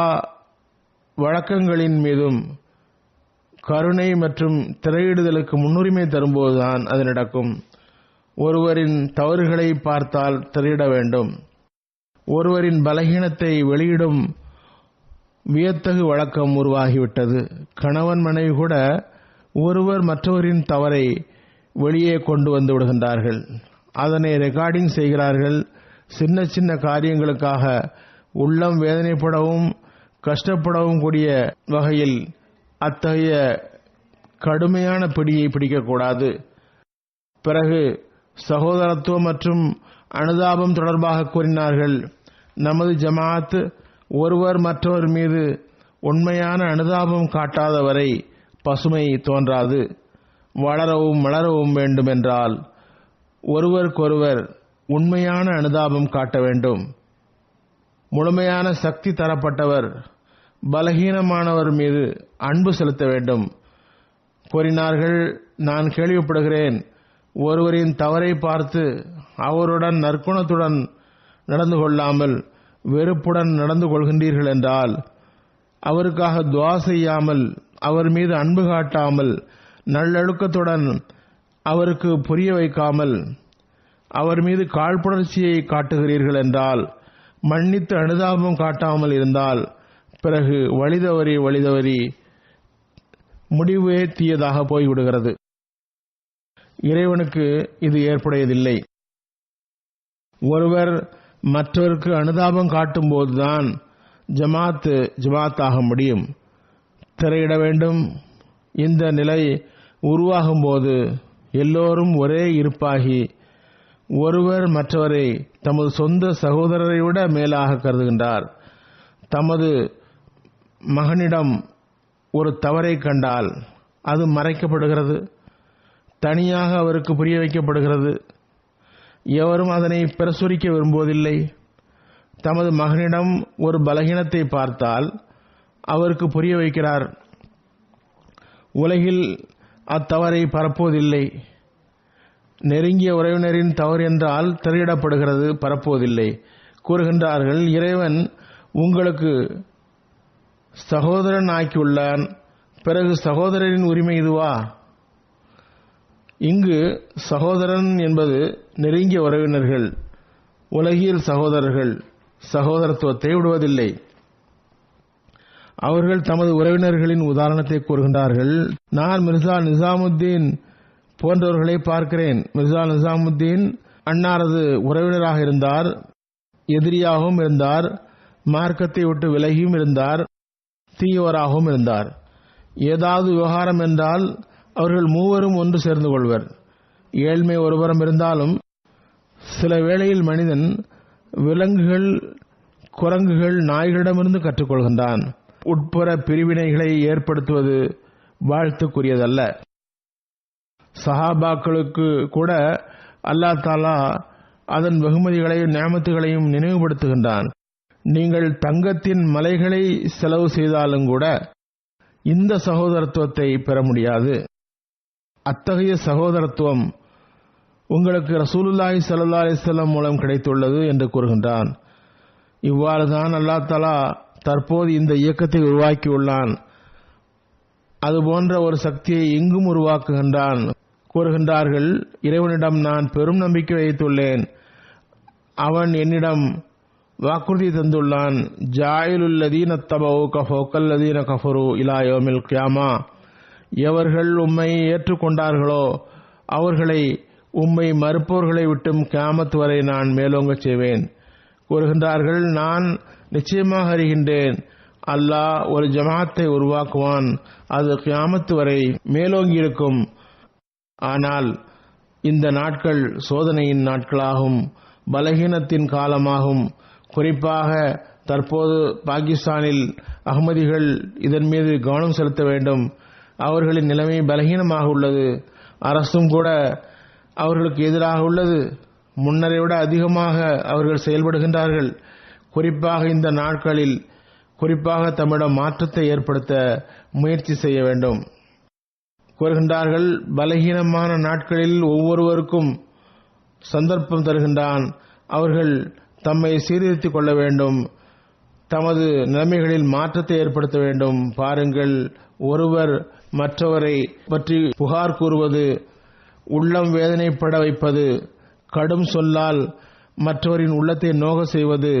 வழக்கங்களின் மீதும் கருணை மற்றும் திரையிடுதலுக்கு முன்னுரிமை தரும்போதுதான் அது நடக்கும். ஒருவரின் தவறுகளை பார்த்தால் திரையிட வேண்டும். ஒருவரின் பலகீனத்தை வெளியிடும் வியத்தகு வழக்கம் உருவாகிவிட்டது. கணவன் மனைவி கூட ஒருவர் மற்றவரின் தவறை வெளியே கொண்டு வந்து விடுகின்றார்கள். அதனை ரெக்கார்டிங் செய்கிறார்கள். சின்ன சின்ன காரியங்களுக்காக உள்ளம் வேதனைப்படவும் கஷ்டப்படவும் கூடிய வகையில் அத்தகைய கடுமையான பிடியை பிடிக்கக்கூடாது. பிறகு சகோதரத்துவம் மற்றும் அனுதாபம் தொடர்பாக கூறினார்கள். நமது ஜமாத் ஒருவர் மற்றவர் மீது உண்மையான அனுதாபம் காட்டாதவரை பசுமை தோன்றாது. வளரவும் வளரவும் வேண்டுமென்றால் ஒருவருக்கொருவர் உண்மையான அனுதாபம் காட்ட வேண்டும். முழுமையான சக்தி தரப்பட்டவர் பலகீனமானவர் மீது அன்பு செலுத்த வேண்டும். கூறினார்கள், நான் கேள்விப்படுகிறேன், ஒருவரின் தவறை பார்த்து அவருடன் நற்குணத்துடன் நடந்து கொள்ளாமல் வெறுப்புடன் நடந்து கொள்கின்றீர்கள் என்றால், அவருக்காக துஆ செய்யாமல் அவர் மீது அன்பு காட்டாமல் நல்லொழுக்கத்துடன் அவருக்கு புரிய வைக்காமல் அவர் மீது காழ்ப்புணர்ச்சியை காட்டுகிறீர்கள் என்றால், மன்னித்து அனுதாபம் காட்டாமல் இருந்தால் பிறகு வழிதவறி முடிவே தீயதாக போய்விடுகிறது. இறைவனுக்கு இது ஏற்புடையதில்லை. ஒருவர் மற்றவருக்கு அனுதாபம் காட்டும் போதுதான் ஜமாத்தாக முடியும். திரையிட வேண்டும். இந்த நிலை உருவாகும் போது எல்லோரும் ஒரே இருப்பாகி ஒருவர் மற்றவரை தமது சொந்த சகோதரரை விட மேலாக கருதுகின்றார். தமது மகனிடம் ஒரு தவறை கண்டால் அது மறைக்கப்படுகிறது, தனியாக அவருக்கு புரிய வைக்கப்படுகிறது. எவரும் அதனை பிரசுரிக்க விரும்புவதில்லை. தமது மகனிடம் ஒரு பலகீனத்தை பார்த்தால் அவருக்கு புரிய வைக்கிறார். உலகில் அத்தவறை பரப்புவதில்லை. நெருங்கிய உறவினரின் தவறு என்றால் திரையிடப்படுகிறது, பரப்புவதில்லை. கூறுகின்றார்கள், இறைவன் உங்களுக்கு சகோதரன் ஆக்கியுள்ளான், பிறகு சகோதரரின் உரிமை இதுவா? இங்கு சகோதரன் என்பது நெருங்கிய உறவினர்கள். உலகியல் சகோதரர்கள் சகோதரத்துவத்தை விடுவதில்லை. அவர்கள் தமது உறவினர்களின் உதாரணத்தை கூறுகின்றார்கள். நான் மிர்சா நிசாமுத்தீன் போன்றவர்களை பார்க்கிறேன். மிர்சா நிசாமுத்தீன் அன்னாரது உறவினராக இருந்தார், எதிரியாகவும் இருந்தார், மார்க்கத்தை விட்டு விலகியும் இருந்தார், தீயவராகவும் இருந்தார். ஏதாவது விவகாரம் என்றால் அவர்கள் மூவரும் ஒன்று சேர்ந்து கொள்வர். ஏழ்மை ஒருபுறம் இருந்தாலும் சில வேளையில் மனிதன் விலங்குகள், குரங்குகள், நாய்களிடமிருந்து கற்றுக்கொள்கின்றான். உட்புற பிரிவினைகளை ஏற்படுத்துவது வாழ்த்துக்குரியதல்ல. சஹாபாக்களுக்கு கூட அல்லாஹ் தஆலா அதன் வெகுமதிகளையும் நியமத்துகளையும் நினைவுபடுத்துகின்றான். நீங்கள் தங்கத்தின் மலைகளை செலவு செய்தாலும் கூட இந்த சகோதரத்துவத்தை பெற முடியாது. அத்தகைய சகோதரத்துவம் உங்களுக்கு ரசூலுல்லாஹி ஸல்லல்லாஹு அலைஹி வஸல்லம் மூலம் கிடைத்துள்ளது என்று கூறுகின்றான். இவ்வாறுதான் அல்லாஹ் தஆலா தற்போது இந்த இயக்கத்தை உருவாக்கியுள்ளான். அதுபோன்ற ஒரு சக்தியை இங்கும் உருவாக்குகின்றான். கூறுகின்றார்கள், இறைவனிடம் நான் பெரும் நம்பிக்கை வைத்துள்ளேன். அவன் என்னிடம் வாக்குறுதி தந்துள்ளான். ஜாயிலுல்லதீன தபவுக ஃபௌகல்லதீன கஃபரு இலா யௌமில் கியாமா. எவர்கள் உம்மை ஏற்றுக்கொண்டார்களோ அவர்களை உம்மை மறுப்பவர்களை விட்டும் கியாமத் வரை நான் மேலோங்கச் செய்வேன். கூறுகின்றார்கள், நான் நிச்சயமாக அறிகின்றேன், அல்லாஹ் ஒரு ஜமாத்தை உருவாக்குவான், அது கியாமத் வரை மேலோங்கி இருக்கும். ஆனால் இந்த நாட்கள் சோதனையின் நாட்களாகும், பலகீனத்தின் காலமாகும். குறிப்பாக தற்போது பாகிஸ்தானில் அகமதிகள் இதன் மீது கவனம் செலுத்த வேண்டும். அவர்களின் நிலைமை பலகீனமாக உள்ளது. அரசும் கூட அவர்களுக்கு எதிராக உள்ளது. முன்னரை விட அதிகமாக அவர்கள் செயல்படுகின்றார்கள். குறிப்பாக இந்த நாட்களில் குறிப்பாக தம்மிடம் மாற்றத்தை ஏற்படுத்த முயற்சி செய்ய வேண்டும். கூறுகின்றார்கள், பலகீனமான நாட்களில் ஒவ்வொருவருக்கும் சந்தர்ப்பம் தருகின்றான். அவர்கள் தம்மை சீர்திருத்திக் கொள்ள வேண்டும். தமது நிலைமைகளில் மாற்றத்தை ஏற்படுத்த வேண்டும். பாருங்கள், ஒருவர் மற்றவரை பற்றி புகார் கூறுவது, உள்ளம் வேதனைப்பட வைப்பது, கடும் சொல்லால் மற்றவரின் உள்ளத்தை நோக செய்வது,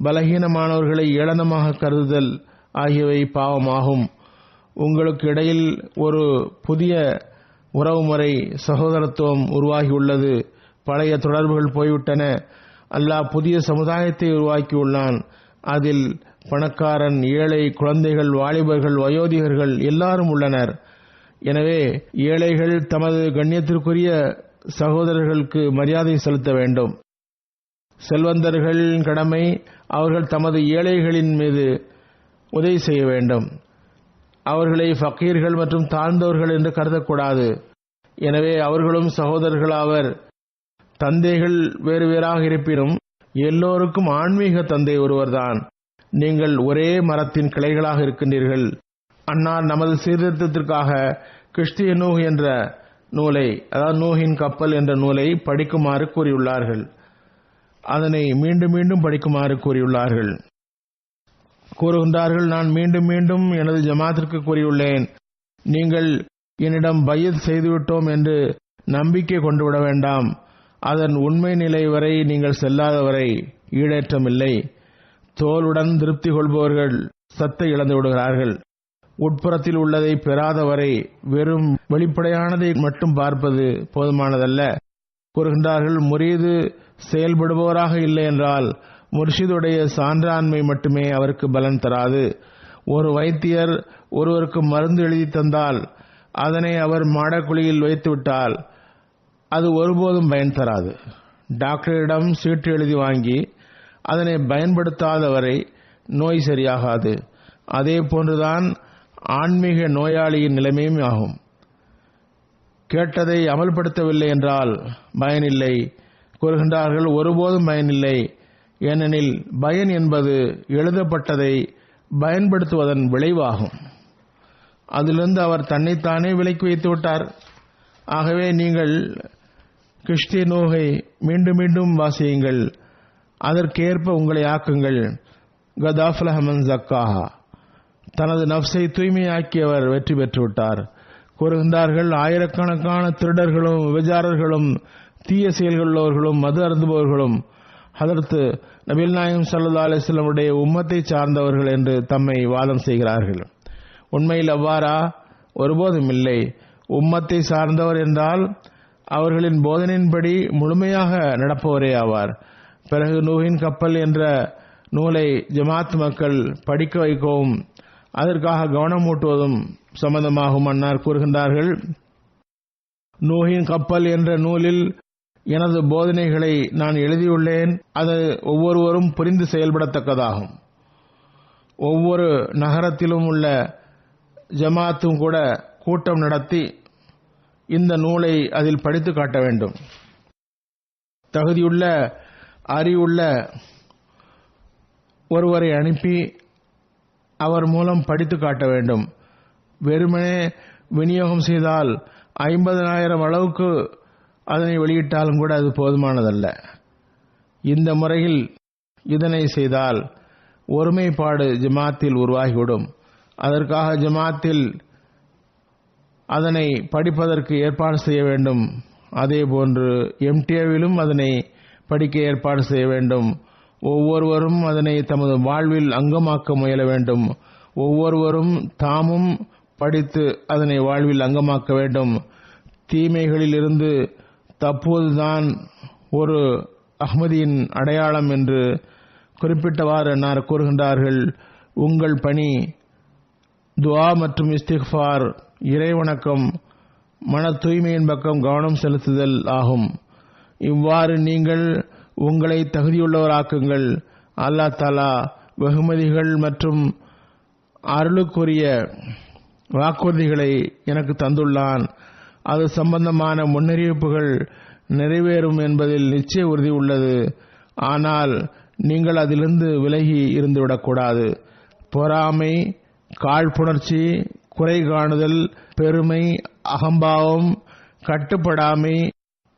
பலகீனமானவர்களை ஏளனமாக கருதுதல் ஆகியவை பாவமாகும். உங்களுக்கு இடையில் ஒரு புதிய உறவுமுறை சகோதரத்துவம் உருவாகியுள்ளது. பழைய தொடர்புகள் போய்விட்டன. அல்லாஹ் புதிய சமுதாயத்தை உருவாக்கியுள்ளான். அதில் பணக்காரன், ஏழை, குழந்தைகள், வாலிபர்கள், வயோதிகர்கள் எல்லாரும் உள்ளனர். எனவே ஏழைகள் தமது கண்ணியத்திற்குரிய சகோதரர்களுக்கு மரியாதை செலுத்த வேண்டும். செல்வந்தர்களின் கடமை அவர்கள் தமது ஏழைகளின் மீது உதவி செய்ய வேண்டும். அவர்களை ஃபக்கீர்கள் மற்றும் தாழ்ந்தவர்கள் என்று கருதக்கூடாது. எனவே அவர்களும் சகோதரர்களாவர். தந்தைகள் வேறு வேறாக இருப்பினும் எல்லோருக்கும் ஆன்மீக தந்தை ஒருவர்தான். நீங்கள் ஒரே மரத்தின் கிளைகளாக இருக்கின்றீர்கள். அன்னார் நமது சீர்திருத்தத்திற்காக கிறிஸ்டிய நூஹ் என்ற நூலை, அதாவது நூஹின் கப்பல் என்ற நூலை படிக்குமாறு கூறியுள்ளார்கள். அதனை மீண்டும் மீண்டும் படிக்குமாறு கூறியுள்ளார்கள். கூறுகின்றார்கள், நான் மீண்டும் மீண்டும் எனது ஜமாத்திற்கு கூறியுள்ளேன், நீங்கள் என்னிடம் பையத் செய்துவிட்டோம் என்று நம்பிக்கை கொண்டுவிட வேண்டாம். அதன் உண்மை நிலை வரை நீங்கள் செல்லாதவரை ஈடேற்றமில்லை. தோலுடன் திருப்தி கொள்பவர்கள் சத்தை இழந்து விடுகிறார்கள். உட்புறத்தில் உள்ளதை பெறாதவரை வெறும் வெளிப்படையானதை மட்டும் பார்ப்பது போதுமானதல்ல. கூறுகின்றார்கள், முரீது செயல்படுபவராக இல்லை என்றால் முர்ஷிதுடைய சான்றாண்மை மட்டுமே அவருக்கு பலன் தராது. ஒரு வைத்தியர் ஒருவருக்கு மருந்து எழுதி தந்தால் அதனை அவர் மாடக்குழியில் வைத்துவிட்டால் அது ஒருபோதும் பயன் தராது. டாக்டரிடம் சீட்டு எழுதி வாங்கி அதனை பயன்படுத்தாதவரை நோய் சரியாகாது. அதே போன்றுதான் ஆன்மீக நோயாளியின் நிலைமையும் ஆகும். கேட்டதை அமல்படுத்தவில்லை என்றால் பயனில்லை. கூறுகின்றார்கள், ஒருபோதும் பயனில்லை. ஏனெனில் பயன் என்பது எழுதப்பட்டதை பயன்படுத்துவதன் விளைவாகும். அதிலிருந்து அவர் தன்னைத்தானே விலக்கி வைத்து விட்டார். ஆகவே நீங்கள் கிறிஸ்டிய நூஹை மீண்டும் மீண்டும் வாசியுங்கள். அதற்கேற்ப உங்களை ஆக்குங்கள். கதாஃப்லஹ மன் ஸக்காஹா, தனது நஃப்ஸை தூய்மையாக்கியவர் வெற்றி பெற்றுவிட்டார். கூறுகின்றார்கள், ஆயிரக்கணக்கான திருடர்களும் விபச்சாரர்களும் தீய செயல்களோர்களும் மது அருந்துபவர்களும் ஹதரத் நபிகள் நாயகம் ஸல்லல்லாஹு அலைஹி வஸல்லம் உடைய உம்மத்தை சார்ந்தவர்கள் என்று தம்மை வாதம் செய்கிறார்கள். உண்மையில் அவ்வாறா? ஒருபோதும் இல்லை. உம்மத்தை சார்ந்தவர் என்றால் அவர்களின் போதனையின்படி முழுமையாக நடப்பவரே ஆவார். பிறகு நூஹின் கப்பல் என்ற நூலை ஜமாத் மக்கள் படிக்க வைக்கவும் அதற்காக கவனமூட்டுவதும் சம்பந்தமாகும். அன்னார் கூறுகின்றார்கள், நூஹின் கப்பல் என்ற நூலில் எனது போதனைகளை நான் எழுதியுள்ளேன். அது ஒவ்வொருவரும் புரிந்து செயல்படத்தக்கதாகும். ஒவ்வொரு நகரத்திலும் உள்ள ஜமாத்தும் கூட கூட்டம் நடத்தி இந்த நூலை அதில் படித்து காட்ட வேண்டும். தகுதியுள்ள அறிவுள்ள ஒருவரை அனுப்பி அவர் மூலம் படித்து காட்ட வேண்டும். வெறுமனே விநியோகம் செய்தால் 50,000 அளவுக்கு அதனை வெளியிட்டாலும் கூட அது போதுமானதல்ல. இந்த முறையில் இதனை செய்தால் ஒருமைப்பாடு ஜமாத்தில் உருவாகிவிடும். அதற்காக ஜமாத்தில் அதனை படிப்பதற்கு ஏற்பாடு செய்ய வேண்டும். அதேபோன்று எம்டிஏவிலும் அதனை படிக்க ஏற்பாடு செய்ய வேண்டும். ஒவ்வொருவரும் அதனை தமது வாழ்வில் அங்கமாக்க முயல வேண்டும். ஒவ்வொருவரும் தாமும் படித்து அதனை வாழ்வில் அங்கமாக்க வேண்டும். தீமைகளில் இருந்து தப்புவதுதான் ஒரு அஹ்மதியின் அடையாளம் என்று குறிப்பிட்டவாறு அன்னார் கூறுகின்றார்கள். உங்கள் பணி துஆ மற்றும் இஸ்திக்ஃபார், இறைவணக்கம், மன தூய்மையின் பக்கம் கவனம் செலுத்துதல் ஆகும். இவ்வாறு நீங்கள் உங்களை தகுதியுள்ளவராக்குங்கள். அல்லாஹ் தஆலா வெகுமதிகள் மற்றும் அருளுக்குரிய வாக்குறுதிகளை எனக்கு தந்துள்ளான். அது சம்பந்தமான முன்னறிவிப்புகள் நிறைவேறும் என்பதில் நிச்சய உறுதி உள்ளது. ஆனால் நீங்கள் அதிலிருந்து விலகி இருந்துவிடக்கூடாது. பொறாமை, காழ்ப்புணர்ச்சி, குறை காணுதல், பெருமை, அகம்பாவம், கட்டுப்படாமை,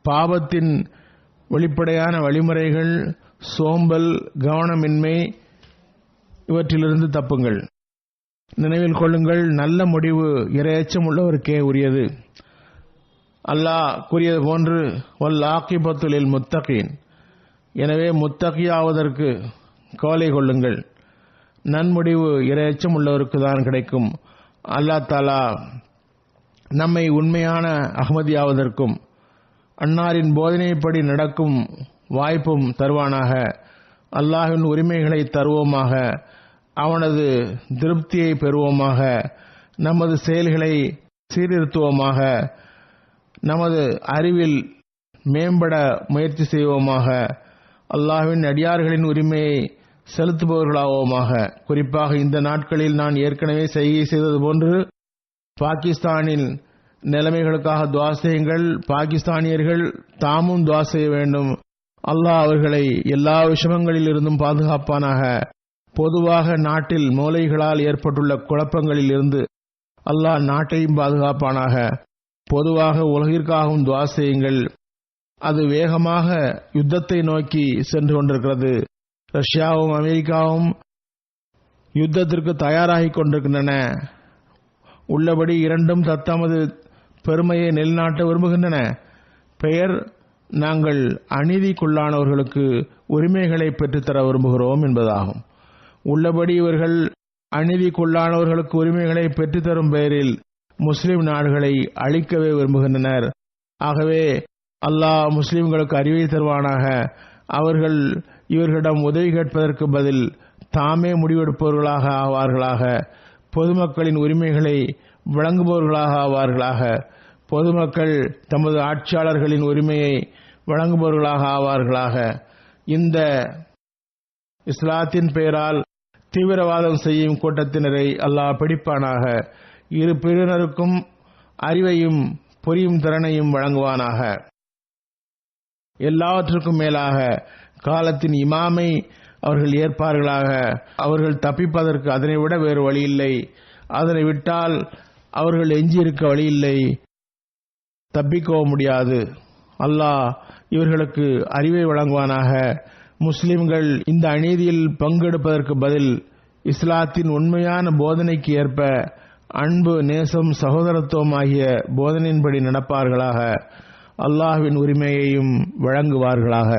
பாவத்தின் வெளிப்படையான வழிமுறைகள், சோம்பல், கவனமின்மை, இவற்றிலிருந்து தப்புங்கள். நினைவில் கொள்ளுங்கள், நல்ல முடிவு இரையச்சம் உள்ளவருக்கே உரியது. அல்லாஹ் கூறியது போன்று வல்லாகிபத்து லில் முத்தகீன், எனவே முத்தகியாவதற்கு கவலை கொள்ளுங்கள். நன்முடிவு இரையச்சம் உள்ளவருக்கு தான் கிடைக்கும். அல்லாஹ் தஆலா நம்மை உண்மையான அஹ்மதியாவதற்கும் அன்னாரின் போதனைப்படி நடக்கும் வாய்ப்பும் தருவானாக. அல்லாஹ்வின் உரிமைகளை தருவோமாக, அவனது திருப்தியை பெறுவோமாக, நமது செயல்களை சீர்திருத்துவோமாக, நமது அறிவில் மேம்பட முயற்சி செய்வோமாக, அல்லாஹ்வின் அடியார்களின் உரிமையை செலுத்துபவர்களாவோமாக. குறிப்பாக இந்த நாட்களில் நான் ஏற்கனவே செய்கை செய்தது போன்று பாகிஸ்தானின் நிலைமைகளுக்காக துஆ செய்யுங்கள். பாகிஸ்தானியர்கள் தாமும் துஆ செய்ய வேண்டும். அல்லாஹ் அவர்களை எல்லா விஷமங்களில் இருந்தும் பாதுகாப்பானாக. பொதுவாக நாட்டில் மூலைகளால் ஏற்பட்டுள்ள குழப்பங்களில் இருந்து அல்லாஹ் நாட்டையும் பாதுகாப்பானாக. பொதுவாக உலகிற்காகவும் துஆ செய்யுங்கள். அது வேகமாக யுத்தத்தை நோக்கி சென்று கொண்டிருக்கிறது. ரஷ்யாவும் அமெரிக்காவும் யுத்தத்திற்கு தயாராகிக் கொண்டிருக்கின்றன. உள்ளபடி இரண்டும் தத்தமது பெருமையை நிலைநாட்ட விரும்புகின்றன. பெயர், நாங்கள் அநீதிக்குள்ளானவர்களுக்கு உரிமைகளை பெற்றுத்தர விரும்புகிறோம் என்பதாகும். உள்ளபடி இவர்கள் அநீதிக்குள்ளானவர்களுக்கு உரிமைகளை பெற்றுத்தரும் பெயரில் முஸ்லிம் நாடுகளை அழிக்கவே விரும்புகின்றனர். ஆகவே அல்லாஹ் முஸ்லிம்களுக்கு அறிவை தருவானாக. அவர்கள் இவர்களிடம் உதவி கேட்பதற்கு பதில் தாமே முடிவெடுப்பவர்களாக ஆவார்களாக. பொதுமக்களின் உரிமைகளை வழங்குபவர்களாக ஆவார்களாக. பொதுமக்கள் தமது ஆட்சியாளர்களின் உரிமையை வழங்குபவர்களாக ஆவார்களாக. இந்த இஸ்லாத்தின் பெயரால் தீவிரவாதம் செய்யும் கூட்டத்தினரை அல்லாஹ் பிடிப்பானாக. இரு பிரிவினருக்கும் அறிவையும் புரியும் திறனையும் வழங்குவானாக. எல்லாவற்றுக்கும் மேலாக காலத்தின் இமாமை அவர்கள் ஏற்பார்களாக. அவர்கள் தப்பிப்பதற்கு அதனை விட வேறு வழியில்லை. அதனை விட்டால் அவர்கள் எஞ்சியிருக்க வழியில்லை, தப்பிக்கவும் முடியாது. அல்லாஹ் இவர்களுக்கு அறிவை வழங்குவானாக. முஸ்லிம்கள் இந்த அநீதியில் பங்கெடுப்பதற்கு பதில் இஸ்லாத்தின் உண்மையான போதனைக்கு ஏற்ப அன்பு, நேசம், சகோதரத்துவம் ஆகிய போதனையின்படி நடப்பார்களாக. அல்லாஹ்வின் உரிமையையும் வழங்குவார்களாக.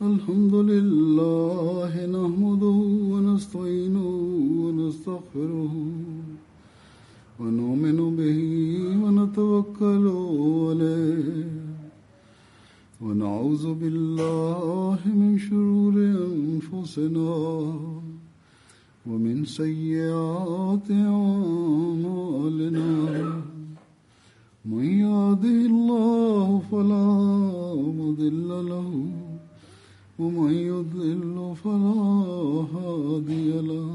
الحمد لله نحمده ونستعينه ونستغفره ونؤمن به ونتوكل عليه ونعوذ بالله من شرور أنفسنا ومن سيئات أعمالنا. من يهده الله فلا مضل له ومن يضلل فلا هادي له.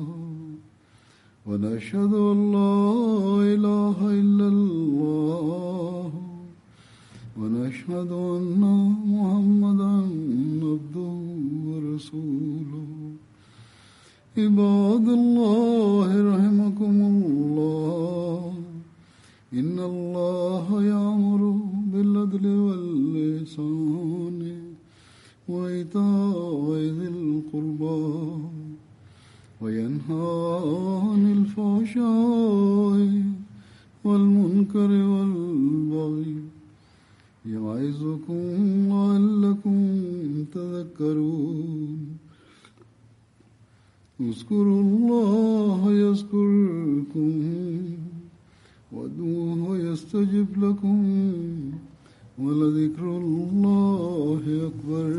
ونشهد أن لا إله إلا الله ونشهد أن محمدا عبده ورسوله. عباد الله رحمكم الله، إن الله يأمر بالعدل والإحسان وإيتاء ذي القربى وينهى عن الفحشاء والمنكر والبغي يعظكم لعلكم تذكرون. اذكروا الله يذكركم وادعوه يستجب لكم ولذكر الله أكبر.